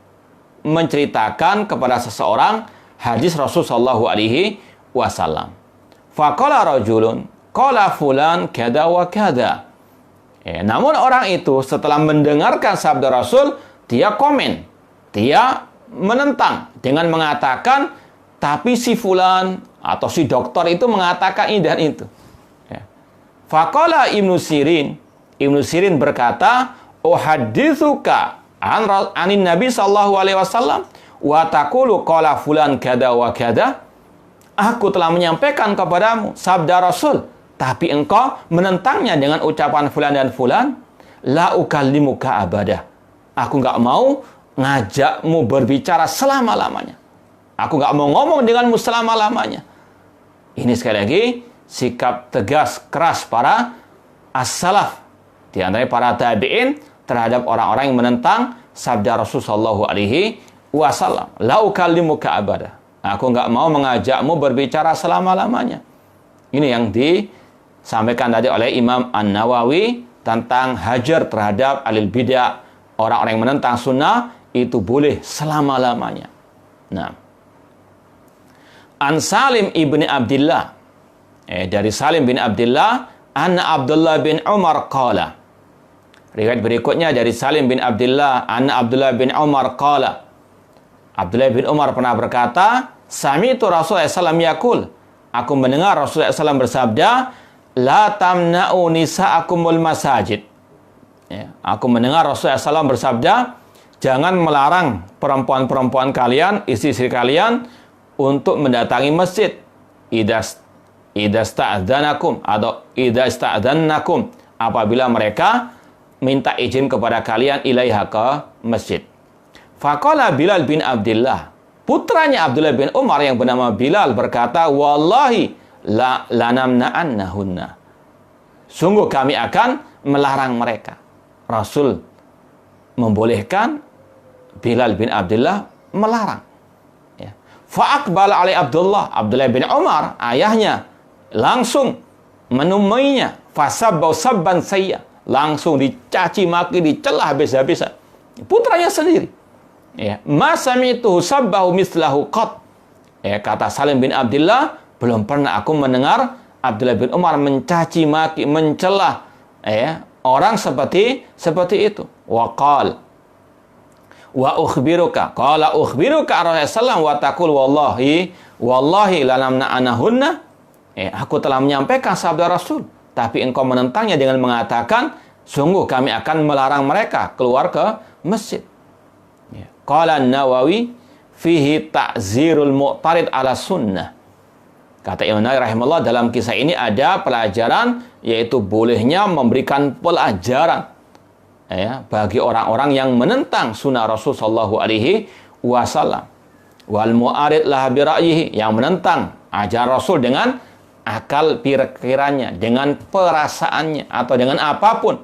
menceritakan kepada seseorang hadis Rasul sallallahu alaihi wasallam. Faqala rajulun qala fulan kada wa kada. Namun orang itu setelah mendengarkan sabda Rasul, dia komen, dia menentang dengan mengatakan, tapi si fulan atau si dokter itu mengatakan ini dan itu. Faqala Ibnu Sirin berkata, uhaditsuka anin Nabi sallallahu alaihi wasallam wa taqulu qala fulan kada wa kada. Aku telah menyampaikan kepadamu sabda Rasul, tapi engkau menentangnya dengan ucapan fulan dan fulan. La ukallimuka abadah. Aku nggak mau ngajakmu berbicara selama-lamanya. Aku nggak mau ngomong denganmu selama-lamanya. Ini sekali lagi sikap tegas, keras para as-salaf, di antara para tabi'in, terhadap orang-orang yang menentang sabda Rasulullah sallallahu alaihi wasallam. La ukallimuka abadah. Aku nggak mau mengajakmu berbicara selama-lamanya. Ini yang disampaikan tadi oleh Imam An-Nawawi tentang hajar terhadap alil bidah, orang-orang yang menentang sunnah itu boleh selama-lamanya. Nah, An Salim ibni Abdillah, dari Salim bin Abdillah, anna Abdullah bin Umar qala. Riwayat berikutnya dari Salim bin Abdillah, anna Abdullah bin Umar qala. Abdullah bin Umar pernah berkata, sami'tu Rasulullah SAW yaqul, aku mendengar Rasulullah SAW bersabda, la tamna'u nisa'akumul masajid. Aku mendengar Rasulullah SAW bersabda, jangan melarang perempuan-perempuan kalian, istri-istri kalian untuk mendatangi masjid. Idza sta'dzanakum atau idza sta'dzannakum, apabila mereka minta izin kepada kalian ilaiha ke masjid. Faqala Bilal bin Abdullah, putranya Abdullah bin Umar yang bernama Bilal berkata, wallahi la lanamna'annahunna. Sungguh kami akan melarang mereka. Rasul membolehkan, Bilal bin Abdullah melarang. Fa'aqbal alai Abdullah bin Umar, ayahnya langsung menemuinya, fasabbau sabban sayya, langsung dicaci maki, dicela habis-habisan. Putranya sendiri. Ma sami'tuhu sabbahu mislahu qat. Kata Salim bin Abdullah, belum pernah aku mendengar Abdullah bin Umar mencaci maki, mencela orang seperti itu. Wa qala wa ukhbiruka, qala ukhbiruka Rasulullah wa taqul wallahi lanamna anahunna. Aku telah menyampaikan sabda Rasul, tapi engkau menentangnya dengan mengatakan, sungguh kami akan melarang mereka keluar ke masjid. Qala An-Nawawi fihi ta'zirul mu'tarid ala sunnah. Kata Imam Nawawi rahimahullah, dalam kisah ini ada pelajaran, yaitu bolehnya memberikan pelajaran bagi orang-orang yang menentang sunnah Rasul sallallahu alaihi wasallam. Wal mu'arid laha bi ra'yihi, yang menentang ajaran Rasul dengan akal pikirannya, dengan perasaannya atau dengan apapun.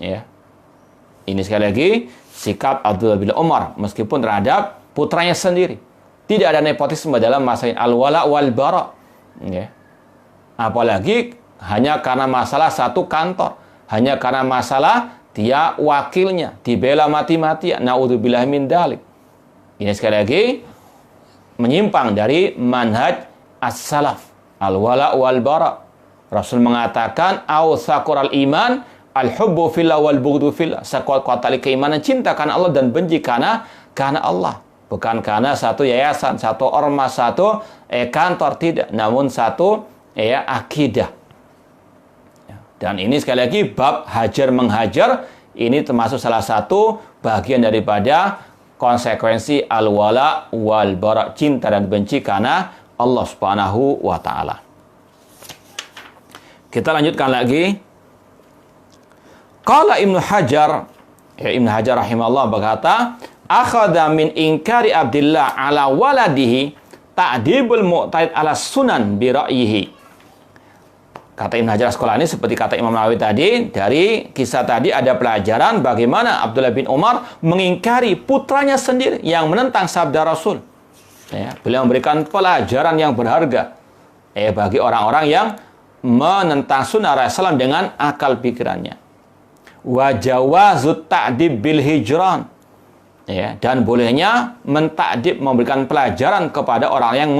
Ini sekali lagi sikap Abdullah bin Umar meskipun terhadap putranya sendiri. Tidak ada nepotisme dalam masalah al-wala wal bara. Apalagi hanya karena masalah satu kantor, hanya karena masalah dia wakilnya dibela mati-matian. Naudzubillah min dzalik. Ini sekali lagi menyimpang dari manhaj as-salaf, al-wala wal bara. Rasul mengatakan awsaqural iman al-hubbu fillah wal bughdu fillah. Sekuat-kuat tali keimanan, cinta karena Allah dan benci karena Allah. Bukan karena satu yayasan, satu ormas, satu kantor, tidak. Namun satu akidah. Dan ini sekali lagi bab hajar menghajar, ini termasuk salah satu bagian daripada konsekuensi al-wala wal bara, cinta dan benci karena Allah Subhanahu wa taala. Kita lanjutkan lagi. Qala Ibnu Hajar, Ibnu rahimahullah berkata, akhadha min inkari Abdullah ala waladihi ta'dibul mu'taid ala sunan bi ra'yihi. Kata Ibnu Hajar Asqalani, seperti kata Imam Nawawi tadi, dari kisah tadi ada pelajaran bagaimana Abdullah bin Umar mengingkari putranya sendiri yang menentang sabda Rasul. Ya, beliau memberikan pelajaran yang berharga bagi orang-orang yang menentang sunnah Rasulullah dengan akal pikirannya. Wa jawazut ta'dib bil hijran. Ya, dan bolehnya mentakdib, memberikan pelajaran kepada orang yang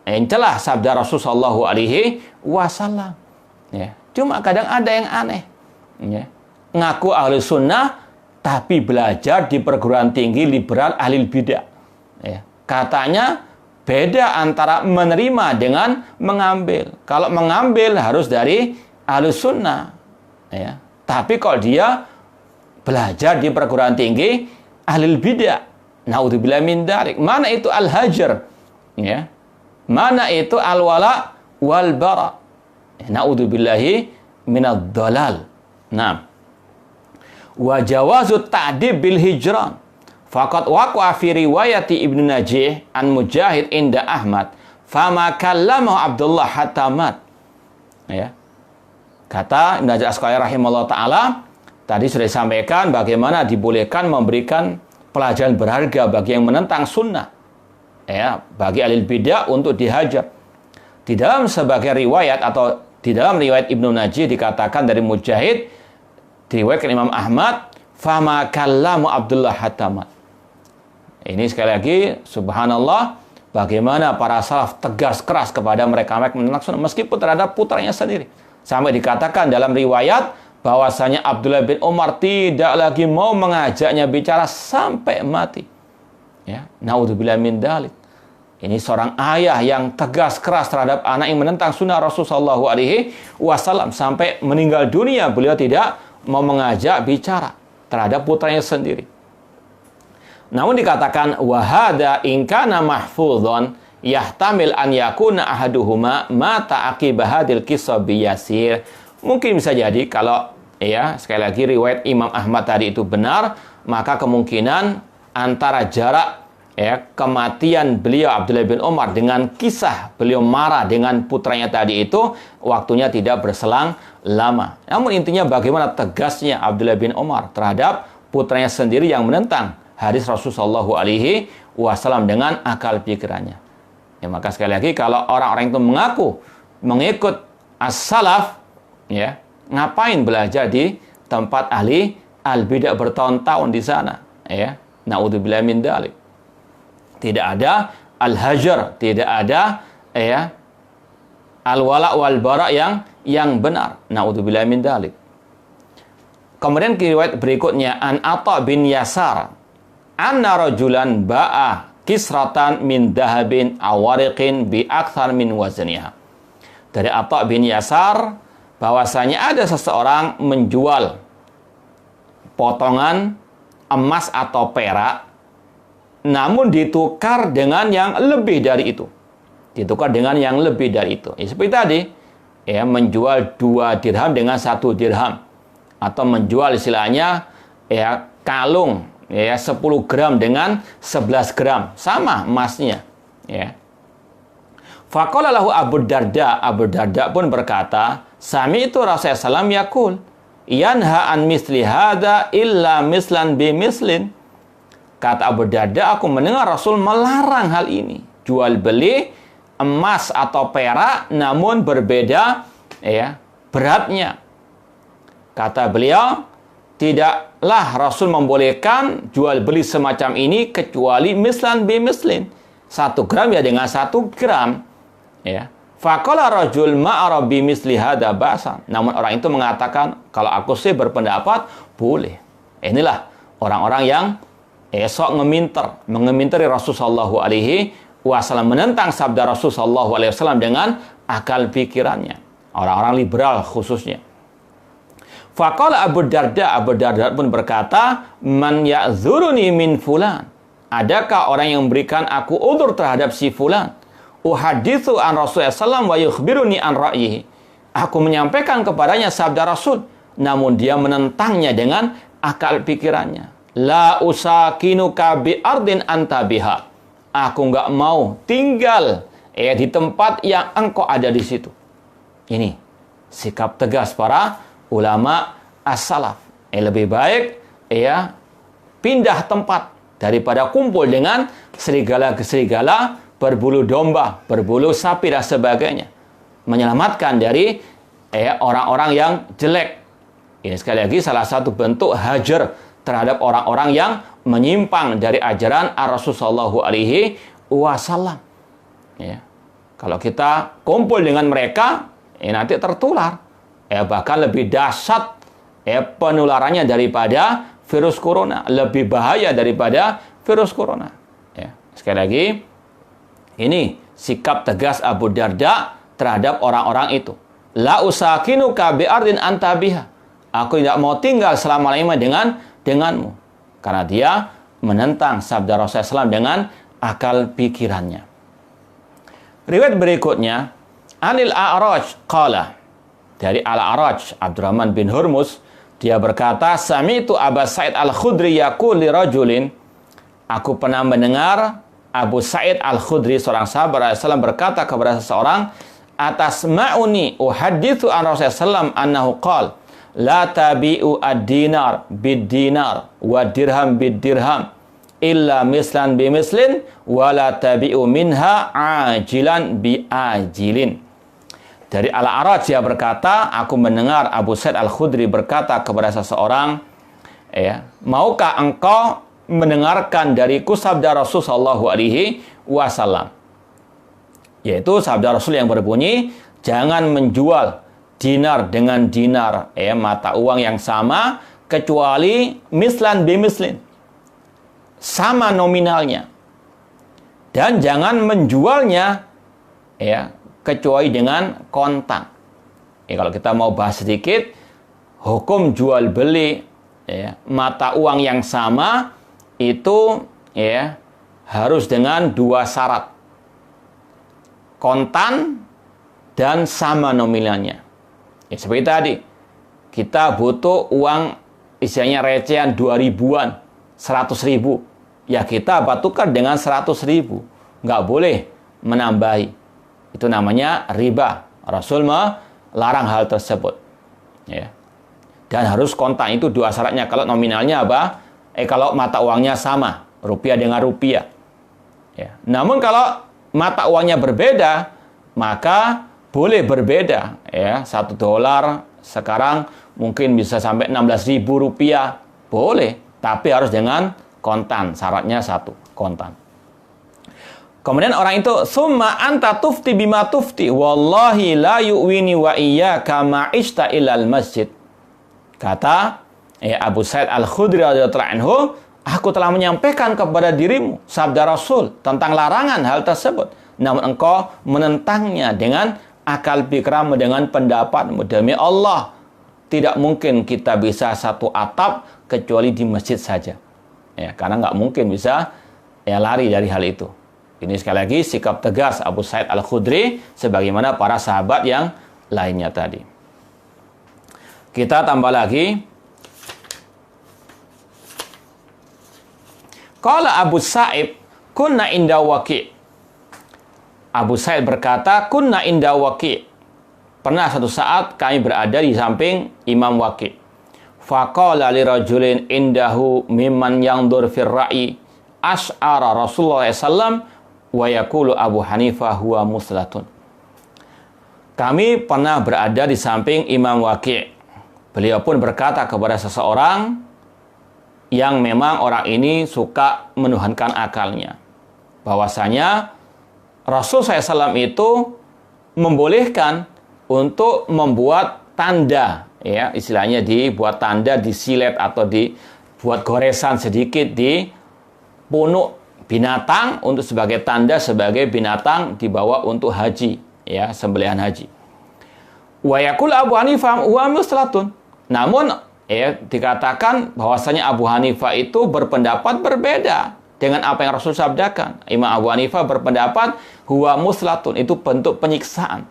mencela sabda Rasulullah sallallahu alaihi wasallam. Ya, cuma kadang ada yang aneh. Ya, ngaku ahli sunnah tapi belajar di perguruan tinggi liberal ahli bidah. Ya, katanya beda antara menerima dengan mengambil. Kalau mengambil harus dari ahli sunnah. Ya, tapi kalau dia belajar di perguruan tinggi ahli bidah, naudzubillah min dzalik. Mana itu al-hajar? Ya. Mana itu al-wala wal bara? Naudzubillahi minadh dhalal. Nah. Wa jawazut ta'dib bil hijran. Faqad waqa'a fi riwayati Ibnu Najih an Mujahid inda Ahmad, fama kallamahu Abdullah hatta mat. Ya. Kata Ibnu Hajar Asqalani rahimahullah taala, tadi sudah disampaikan bagaimana dibolehkan memberikan pelajaran berharga bagi yang menentang sunnah, ya, bagi ahli bidah untuk dihajar. Di dalam sebagai riwayat atau di dalam riwayat Ibnu Najih dikatakan dari Mujahid, diriwayatkan Imam Ahmad, fama kallamu Abdullah hatamat. Ini sekali lagi, subhanallah, bagaimana para salaf tegas keras kepada mereka-mereka menentang sunnah meskipun terhadap putranya sendiri. Sampai dikatakan dalam riwayat bahwasanya Abdullah bin Umar tidak lagi mau mengajaknya bicara sampai mati. Ya, naudzubillah min dzalik. Ini seorang ayah yang tegas keras terhadap anak yang menentang sunnah Rasulullah sallallahu alaihi wasallam sampai meninggal dunia beliau tidak mau mengajak bicara terhadap putranya sendiri. Namun dikatakan wahada in kana mahfudhon yahtamil an yakuna ahaduhuma mata aqibah hadil qissah biyasir. Mungkin bisa jadi kalau ya, sekali lagi riwayat Imam Ahmad tadi itu benar, maka kemungkinan antara jarak ya kematian beliau Abdullah bin Umar dengan kisah beliau marah dengan putranya tadi itu waktunya tidak berselang lama. Namun intinya bagaimana tegasnya Abdullah bin Umar terhadap putranya sendiri yang menentang hadis Rasulullah sallallahu alaihi wasallam dengan akal pikirannya. Ya, maka sekali lagi kalau orang-orang itu mengaku mengikut as-salaf, ya, ngapain belajar di tempat ahli al-bidah bertahun-tahun di sana, ya? Naudzubillah min dzalik. Tidak ada al-hajar, tidak ada ya al-wala wal bara yang benar. Naudzubillah min dzalik. Kemudian riwayat berikutnya an Atha bin Yasar anna rajulan ba'a kisratan min dahabin awariqin bi akthar min wazniha. Dari Atha bin Yasar bahwasanya ada seseorang menjual potongan emas atau perak namun ditukar dengan yang lebih dari itu. Ditukar dengan yang lebih dari itu. Ya, seperti tadi, ya, menjual 2 dirham dengan 1 dirham atau menjual istilahnya ya kalung ya 10 gram dengan 11 gram, sama emasnya, ya. Faqala lahu Abu Darda, Abu Darda pun berkata, "Sami itu Rasulullah sallallahu yaqul, yanha an misli hadza illa mislan bi mislin." Kata Abu Darda, aku mendengar Rasul melarang hal ini, jual beli emas atau perak namun berbeda ya beratnya. Kata beliau, tidaklah Rasul membolehkan jual beli semacam ini kecuali mislan bi mislin. 1 gram ya dengan 1 gram. Ya. Faqala rajul ma'ara bi misli hadza ba'san. Namun orang itu mengatakan, kalau aku sih berpendapat boleh. Inilah orang-orang yang sok mengeminteri Rasul sallallahu alaihi wasallam, menentang sabda Rasul sallallahu alaihi wasallam dengan akal pikirannya. Orang-orang liberal khususnya. Faqala Abu Darda pun berkata, "Man ya'zuruni min fulan?" Adakah orang yang memberikan aku udzur terhadap si fulan? Uhaditsu an Rasulullah sallallahu wa yukhbiruni an ra'yihi. Aku menyampaikan kepadanya sabda Rasul, namun dia menentangnya dengan akal pikirannya. La usakinuka bi ardin anta biha. aku nggak mau tinggal di tempat yang engkau ada di situ. Ini sikap tegas para ulama as-salaf. Lebih baik pindah tempat daripada kumpul dengan serigala-serigala berbulu domba, berbulu sapi dan sebagainya. Menyelamatkan dari orang-orang yang jelek. Ini sekali lagi salah satu bentuk hajar terhadap orang-orang yang menyimpang dari ajaran Rasulullah Shallallahu Alaihi Wasallam. Ya. Kalau kita kumpul dengan mereka, nanti tertular. Bahkan lebih dahsyat penularannya daripada virus corona, lebih bahaya daripada virus corona. Ya. Sekali lagi, ini sikap tegas Abu Darda terhadap orang-orang itu. La usakinuka bi'ardin anta biha. Aku tidak mau tinggal selama-lamanya denganmu. Karena dia menentang sabda Rasulullah SAW dengan akal pikirannya. Riwayat berikutnya, Anil A'raj qala. Dari Al-A'raj, Abdurrahman bin Hurmuz, dia berkata, Sami'tu Aba Sa'id Al-Khudri yaqul li rajulin. Aku pernah mendengar Abu Sa'id Al-Khudri, seorang sahabat Rasulullah, berkata kepada seseorang, atasma'uni uhadithu an Rasulullah SAW annahu qala la tabi'u ad-dinar bid-dinar wa dirham bid-dirham illa mislan bimislin wa la tabi'u minha ajilan bi'ajilin. Dari Al-A'raj dia berkata, aku mendengar Abu Sa'id Al-Khudri berkata kepada seseorang, maukah engkau mendengarkan dariku sabda Rasul sallallahu alaihi wasallam? Yaitu sabda Rasul yang berbunyi, jangan menjual dinar dengan dinar, mata uang yang sama, kecuali mislan bimislin, sama nominalnya. Dan jangan menjualnya kecuali dengan kontan. Kalau kita mau bahas sedikit, hukum jual beli mata uang yang sama itu harus dengan dua syarat. Kontan dan sama nominalnya. Seperti tadi, kita butuh uang isinya recehan 2.000-an, 100.000. Ya kita tukar dengan 100.000. Nggak boleh menambahi. Itu namanya riba. Rasul melarang hal tersebut. Dan harus kontan, itu dua syaratnya. Kalau nominalnya apa? Kalau mata uangnya sama, rupiah dengan rupiah. Namun kalau mata uangnya berbeda, maka boleh berbeda. $1 sekarang mungkin bisa sampai 16.000 rupiah. Boleh, tapi harus dengan kontan. Syaratnya satu, kontan. Kemudian orang itu, summa anta tufti bima tufti, wallahi la yu'wini wa iyyaka ma'ishta ilal masjid. Kata Abu Sa'id Al-Khudri radhiyallahu anhu, aku telah menyampaikan kepada dirimu sabda Rasul tentang larangan hal tersebut. Namun engkau menentangnya dengan akal pikiranmu, dengan pendapatmu. Demi Allah, tidak mungkin kita bisa satu atap kecuali di masjid saja. Karena nggak mungkin bisa lari dari hal itu. Ini sekali lagi sikap tegas Abu Sa'id Al-Khudri sebagaimana para sahabat yang lainnya tadi. Kita tambah lagi. Qala Abu Sa'id, kunna inda Waqi'. Abu Sa'id berkata, kunna inda Waqi'. Pernah satu saat kami berada di samping Imam Waqi'. Faqala li rajulin indahu mimman yandur fir ra'i ash'ara Rasulullah SAW wa yaqulu Abu Hanifah huwa muslatun. Kami pernah berada di samping Imam Waqi'. Beliau pun berkata kepada seseorang yang memang orang ini suka menuhankan akalnya, bahwasanya Rasul SAW itu membolehkan untuk membuat tanda, istilahnya dibuat tanda, disilet atau dibuat goresan sedikit di punuk binatang untuk sebagai tanda, sebagai binatang dibawa untuk haji, sembelihan haji. Wa yaqul Abu Hanifah wa muslatun. Namun dikatakan bahwasanya Abu Hanifah itu berpendapat berbeda dengan apa yang Rasul sabdakan. Imam Abu Hanifah berpendapat huwa muslatun, itu bentuk penyiksaan.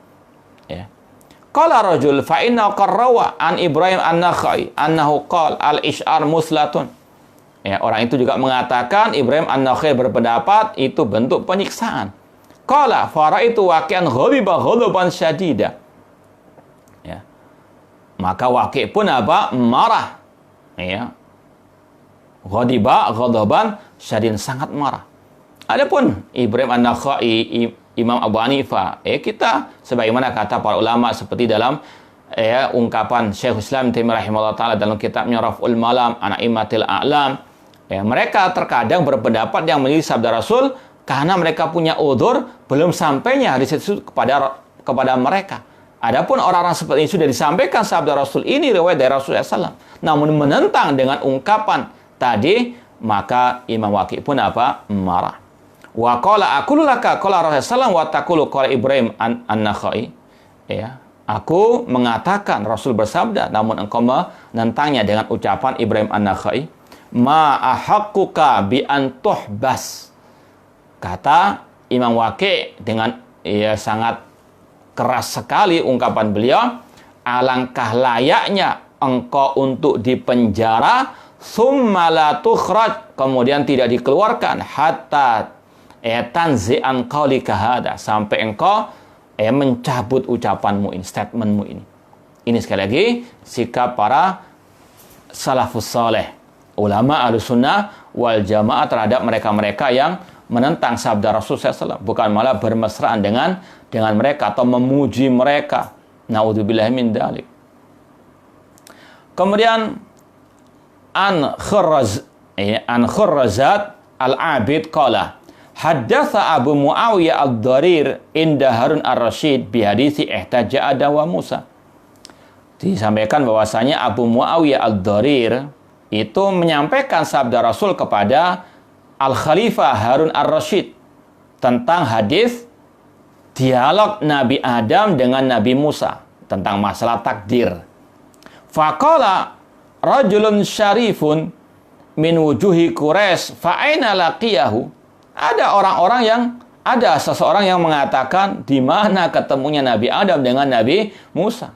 Qala rajul fa inna qarrawa an Ibrahim an-Nakhai annahu qala al-ish'ar muslatun. Ya, orang itu juga mengatakan Ibrahim An-Nakhai berpendapat itu bentuk penyiksaan. Qala faraitu waqi'an ghadiba ghadaban syadida. Ya. Maka Waqi' pun apa? Marah. Ya. Ghadiba ghadaban syadid, sangat marah. Adapun Ibrahim An-Nakhai, Imam Abu Hanifah, kita sebagaimana kata para ulama seperti dalam ungkapan Syekhul Islam Taimiyah rahimahullah taala dalam kitabnya Raf'ul Malam an A'immatil A'lam, mereka terkadang berpendapat yang menjadi sabda Rasul karena mereka punya udzur belum sampainya hadis itu kepada mereka. Adapun orang-orang seperti ini sudah disampaikan sabda Rasul ini riwayat dari Rasulullah SAW, namun menentang dengan ungkapan tadi, maka Imam Waqi' pun apa? Marah. Wa qala aqulu laka qala Rasulullah wa taqulu qala Ibrahim An-Nakhai. Ya, aku mengatakan Rasul bersabda, namun engkau menentangnya dengan ucapan Ibrahim An-Nakhai. Ma ahaqquka bi an tuhbas. Kata Imam Waqi' dengan sangat keras sekali ungkapan beliau, alangkah layaknya engkau untuk dipenjara, summa la tukhraj, kemudian tidak dikeluarkan, hatta tanzi'an qaulika hada, sampai engkau mencabut ucapanmu ini, statementmu ini. Ini sekali lagi sikap para salafus saleh, ulama Ahlussunnah wal Jamaah terhadap mereka-mereka yang menentang sabda Rasul SAW, bukan malah bermesraan dengan mereka atau memuji mereka. Naudzubillahi min dzalik. Kemudian an Khurrazat al-Abid qala haddatsa Abu Muawiyah ad-Darir inda Harun ar-Rasyid bi hadits ihtaja Adam wa Musa. Disampaikan bahwasanya Abu Muawiyah ad-Darir itu menyampaikan sabda Rasul kepada Al-Khalifah Harun ar-Rasyid tentang hadis dialog Nabi Adam dengan Nabi Musa tentang masalah takdir. Faqala rajulun syarifun min wujuhi Quraisy fa aina laqiyahu. Ada seseorang yang mengatakan di mana ketemunya Nabi Adam dengan Nabi Musa.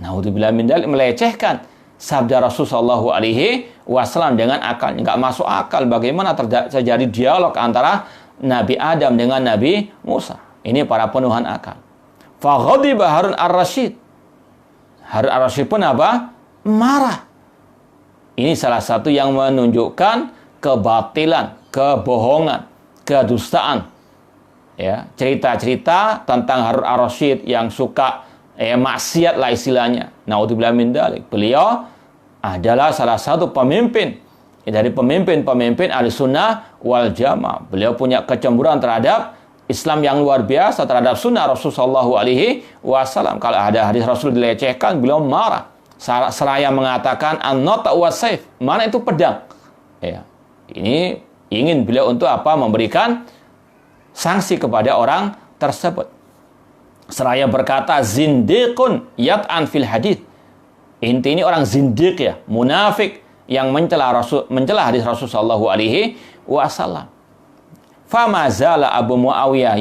Naudzubillah min dzalik, melecehkan sabda Rasul sallallahu alaihi wasallam dengan akal. Enggak masuk akal bagaimana terjadi dialog antara Nabi Adam dengan Nabi Musa. Ini para penuhan akal. Fa ghadiba Harun ar-Rasyid. Harun ar-Rasyid pun apa? Marah. Ini salah satu yang menunjukkan kebatilan, kebohongan, kedustaan. Ya, cerita-cerita tentang Harun ar-Rasyid yang suka maksiat lah istilahnya. Naudzubillah min dzalik. Beliau adalah salah satu pemimpin dari pemimpin-pemimpin Ahlussunnah wal Jamaah. Beliau punya kecemburuan terhadap Islam yang luar biasa, terhadap sunnah Rasulullah SAW. Kalau ada hadis Rasul dilecehkan, beliau marah. Seraya mengatakan an-nata wa saif, mana itu pedang. Ya. Ini ingin beliau untuk apa? Memberikan sanksi kepada orang tersebut. Seraya berkata zindiqun yat'an fil hadis. Inti ini orang zindiq ya, munafik yang mencela hadis Rasul sallallahu alaihi wasallam. Fama zala Abu Muawiyah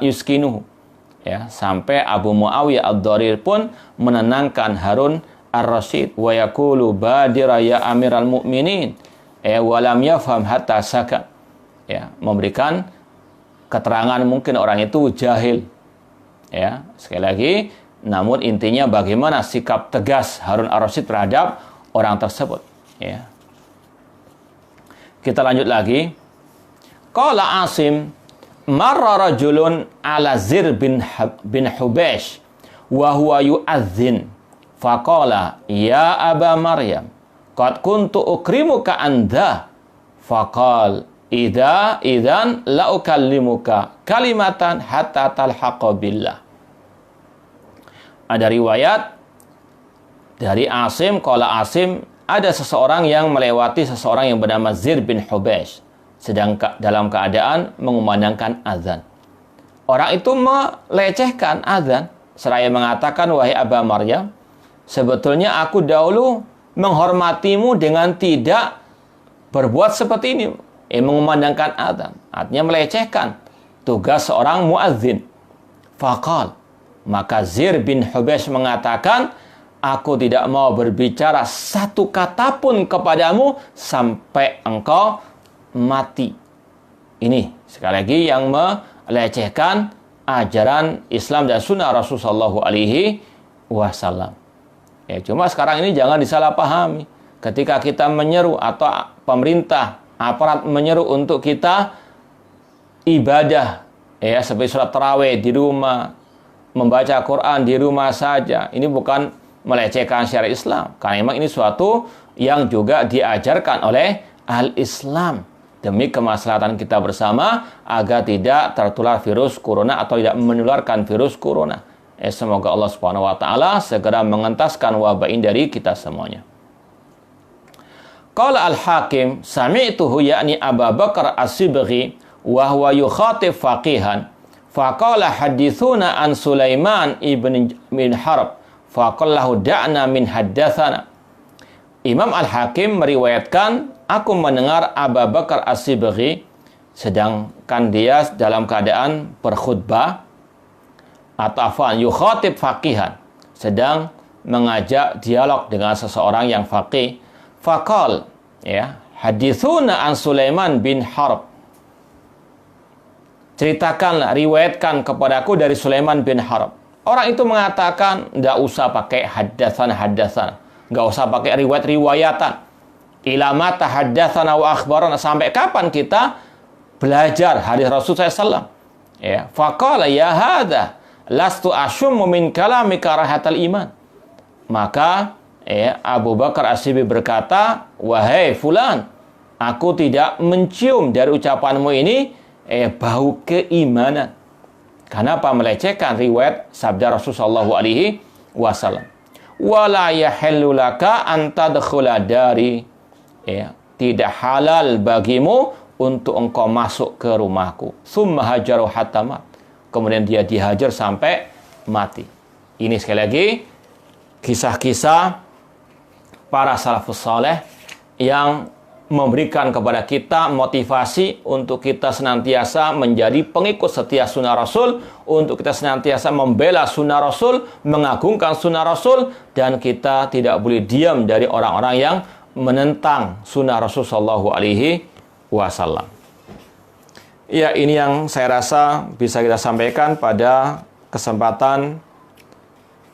yuskinuhu. Ya, sampai Abu Muawiyah ad-Darir pun menenangkan Harun ar-Rasyid wa yaqulu badira ya amiral mu'minin wa lam yafham hatta sakat. Ya, memberikan keterangan mungkin orang itu jahil. Ya, sekali lagi, namun intinya bagaimana sikap tegas Harun ar-Rasyid terhadap orang tersebut. Ya. Kita lanjut lagi. Qala Asim marra rajulun ala Zir bin Hubeish wa huwa yu'adzin faqala ya Aba Maryam qad kuntu ukrimuka anda faqal idzan la ukallimuka kalimatan hatta talhaqa billah. Ada riwayat dari Asim, qala Asim, ada seseorang yang melewati seseorang yang bernama Zir bin Hubeish sedang dalam keadaan mengumandangkan azan. Orang itu melecehkan azan seraya mengatakan, wahai Aba Maryam, sebetulnya aku dahulu menghormatimu dengan tidak berbuat seperti ini, mengumandangkan azan. Artinya melecehkan tugas seorang muadzin. Faqal, maka Zir bin Hubeish mengatakan, aku tidak mau berbicara satu kata pun kepadamu sampai engkau mati. Ini sekali lagi yang melecehkan ajaran Islam dan sunnah Rasulullah SAW. Ya, cuma sekarang ini jangan disalahpahami. Ketika kita menyeru atau pemerintah, aparat menyeru untuk kita ibadah, ya seperti sholat tarawih di rumah, membaca Quran di rumah saja, ini bukan melecehkan syariat Islam, karena memang ini suatu yang juga diajarkan oleh al-Islam demi kemaslahatan kita bersama agar tidak tertular virus corona atau tidak menularkan virus corona. Semoga Allah Subhanahu wa taala segera mengentaskan wabah ini dari kita semuanya. Qala al-Hakim sami'tuhu yakni Abu Bakar As-Sibghi wa huwa yukhatib faqihan faqala hadithuna an Sulaiman ibn Harb faqallahu da'na min haddatsana. Imam Al-Hakim meriwayatkan, aku mendengar Abu Bakar As-Sibghi sedangkan dia dalam keadaan berkhutbah atau afwan yukhatib faqihan, sedang mengajak dialog dengan seseorang yang faqih. Faqal, ya, hadithuna an Sulaiman bin Harb. Ceritakanlah, riwayatkan kepadaku dari Sulaiman bin Harb. Orang itu mengatakan, tidak usah pakai haddatsana, nggak usah pakai riwayat-riwayatan. Ila mata haddatsana wa akhbarana, sampai kapan kita belajar hadis Rasul SAW? Ya, faqala ya hadza lastu asyummu min kalami karahatal iman. Maka Abu Bakar As-Sibghi berkata, wahai fulan, aku tidak mencium dari ucapanmu ini bau keimanan. Kenapa melecehkan riwayat sabda Rasulullah SAW? Wala yahillu laka an tadkhula dari, tidak halal bagimu untuk engkau masuk ke rumahku. Summa hajaru hatta mat. Kemudian dia dihajar sampai mati. Ini sekali lagi kisah-kisah para salafus saleh yang memberikan kepada kita motivasi untuk kita senantiasa menjadi pengikut setia sunnah Rasul, untuk kita senantiasa membela sunnah Rasul, mengagungkan sunnah Rasul, dan kita tidak boleh diam dari orang-orang yang menentang sunnah Rasul Shallallahu Alaihi Wasallam. Ya, ini yang saya rasa bisa kita sampaikan pada kesempatan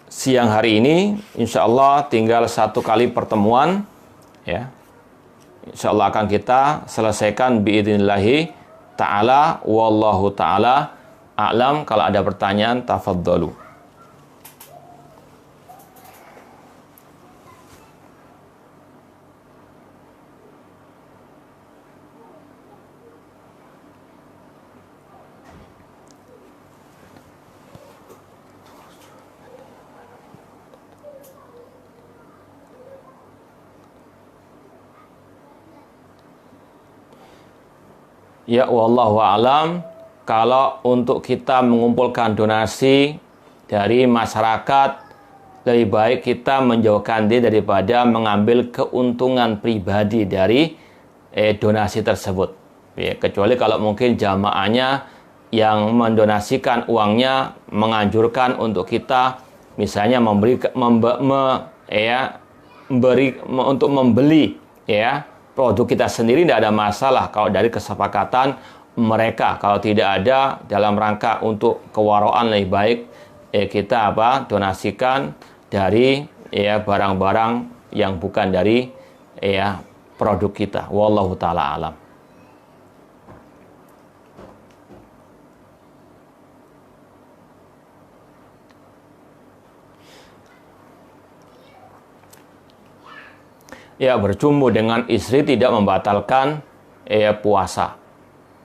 siang hari ini. Insya Allah tinggal satu kali pertemuan, ya. Insya Allah akan kita selesaikan biidznillahi ta'ala. Wallahu ta'ala a'lam. Kalau ada pertanyaan, tafadhalu. Ya, wallahu a'lam. Kalau untuk kita mengumpulkan donasi dari masyarakat, lebih baik kita menjauhkan diri daripada mengambil keuntungan pribadi dari donasi tersebut. Ya, kecuali kalau mungkin jamaahnya yang mendonasikan uangnya menganjurkan untuk kita misalnya untuk membeli, ya, produk kita sendiri, tidak ada masalah kalau dari kesepakatan mereka. Kalau tidak ada dalam rangka untuk kewaraan, lebih baik kita donasikan dari barang-barang yang bukan dari produk kita. Wallahu taala alam. Ya, bercumbu dengan istri tidak membatalkan puasa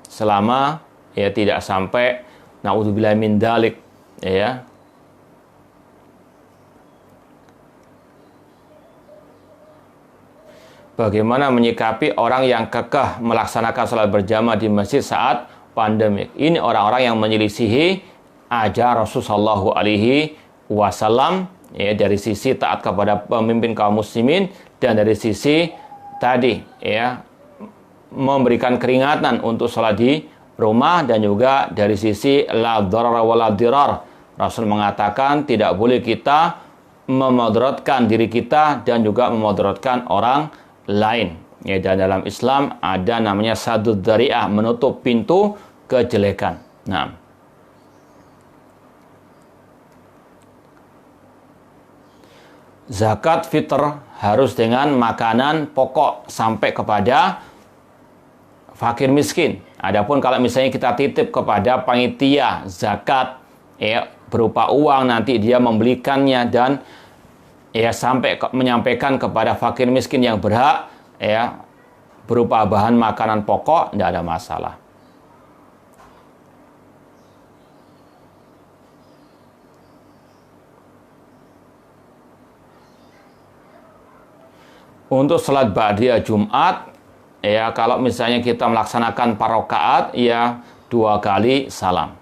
selama tidak sampai naudzubillah min dzalik, ya. Bagaimana menyikapi orang yang kekeh melaksanakan salat berjamaah di masjid saat pandemik? Ini orang-orang yang menyelisihi ajaran Rasulullah SAW, ya, dari sisi taat kepada pemimpin kaum muslimin, dan dari sisi tadi, ya, memberikan keringatan untuk sholat di rumah, dan juga dari sisi la dharar wa la dirar. Rasul mengatakan tidak boleh kita memudaratkan diri kita dan juga memudaratkan orang lain. Ya, dan dalam Islam ada namanya saddud dzari'ah, menutup pintu kejelekan. Nah, zakat fitr harus dengan makanan pokok sampai kepada fakir miskin. Adapun kalau misalnya kita titip kepada panitia zakat, ya, berupa uang, nanti dia membelikannya dan ya sampai menyampaikan kepada fakir miskin yang berhak, ya, berupa bahan makanan pokok, tidak ada masalah. Untuk salat ba'diyah Jumat, ya, kalau misalnya kita melaksanakan 4 rakaat, ya 2 kali salam.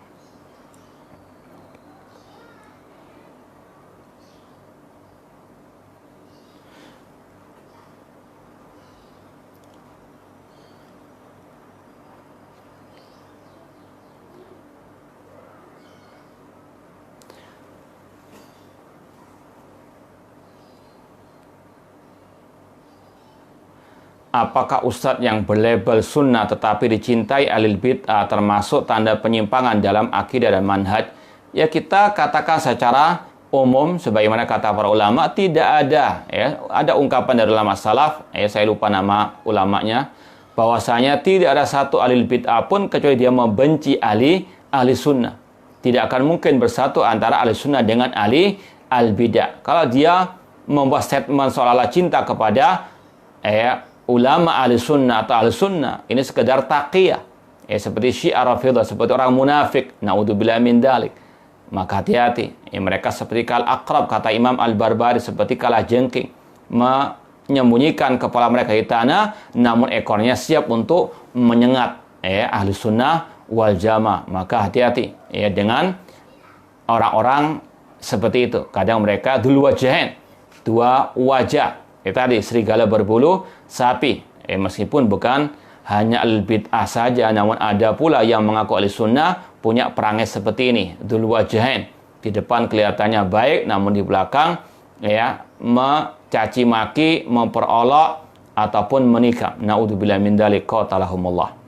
Apakah ustadz yang berlabel sunnah tetapi dicintai ahli bid'ah termasuk tanda penyimpangan dalam akidah dan manhaj? Ya, kita katakan secara umum sebagaimana kata para ulama, tidak ada, ya, ada ungkapan dari ulama salaf, ya, saya lupa nama ulamanya, bahwasanya tidak ada satu ahli bid'ah pun kecuali dia membenci ahli sunnah. Tidak akan mungkin bersatu antara ahli sunnah dengan ahli al-bid'ah. Kalau dia membuat statement seolah-olah cinta kepada ulama ahli sunnah atau ahli sunnah, ini sekedar taqiyah, ya, seperti Syiah Rafidah, seperti orang munafik, naudzubillah min dalik. Maka hati-hati, ya, mereka seperti kal aqrab, kata Imam Al-Barbari, seperti kala jengking, menyembunyikan kepala mereka di tanah, namun ekornya siap untuk menyengat, ya, ahli sunnah wal jamaah. Maka hati-hati, ya, dengan orang-orang seperti itu. Kadang mereka dzul wajhain, 2 wajah. Tadi serigala berbulu sapi. Meskipun bukan hanya al-bid'ah saja, namun ada pula yang mengaku ahli sunnah punya perangai seperti ini, dzul wajhain. Di depan kelihatannya baik, namun di belakang, ya, mencaci maki, memperolok ataupun menikam. Naudzubillah min dzalik, qatalahumullah.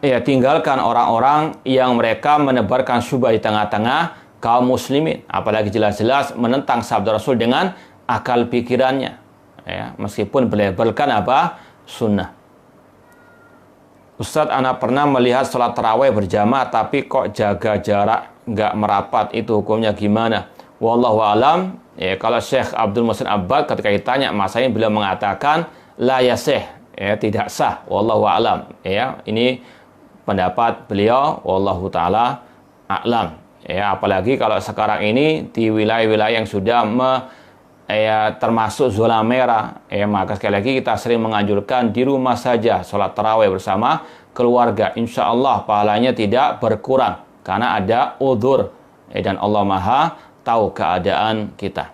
Ya, tinggalkan orang-orang yang mereka menebarkan syubhat di tengah-tengah kaum muslimin, apalagi jelas-jelas menentang sabda Rasul dengan akal pikirannya, ya, meskipun belabelkan apa? Sunnah. Ustadz, ana pernah melihat sholat tarawih berjamaah tapi kok jaga jarak, nggak merapat, itu hukumnya gimana? Wallahu alam. Ya, kalau Syekh Abdul Muhsin Abbad ketika ditanya masanya, beliau mengatakan la yasih, ya, tidak sah. Wallahu alam. Ya, ini pendapat beliau, wallahu taala a'lam. Ya, apalagi kalau sekarang ini di wilayah-wilayah yang sudah termasuk zona merah, ya, maka sekali lagi kita sering menganjurkan di rumah saja sholat tarawih bersama keluarga. Insya Allah pahalanya tidak berkurang karena ada udzur, dan Allah Maha tahu keadaan kita.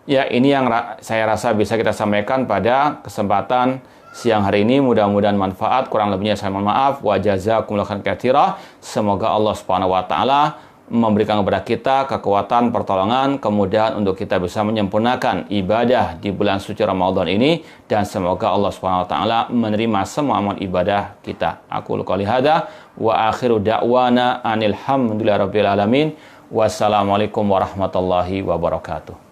Ya, ini yang saya rasa bisa kita sampaikan pada kesempatan siang hari ini. Mudah-mudahan manfaat. Kurang lebihnya saya mohon maaf. Wa jazakumullahu khairan katsira. Semoga Allah Subhanahu wa taala memberikan kepada kita kekuatan, pertolongan, kemudahan untuk kita bisa menyempurnakan ibadah di bulan suci Ramadan ini, dan semoga Allah Subhanahu wa taala menerima semua amal ibadah kita. Aku qouli hadza wa akhiru da'wana anil hamdulillahi rabbil alamin. Wassalamualaikum warahmatullahi wabarakatuh.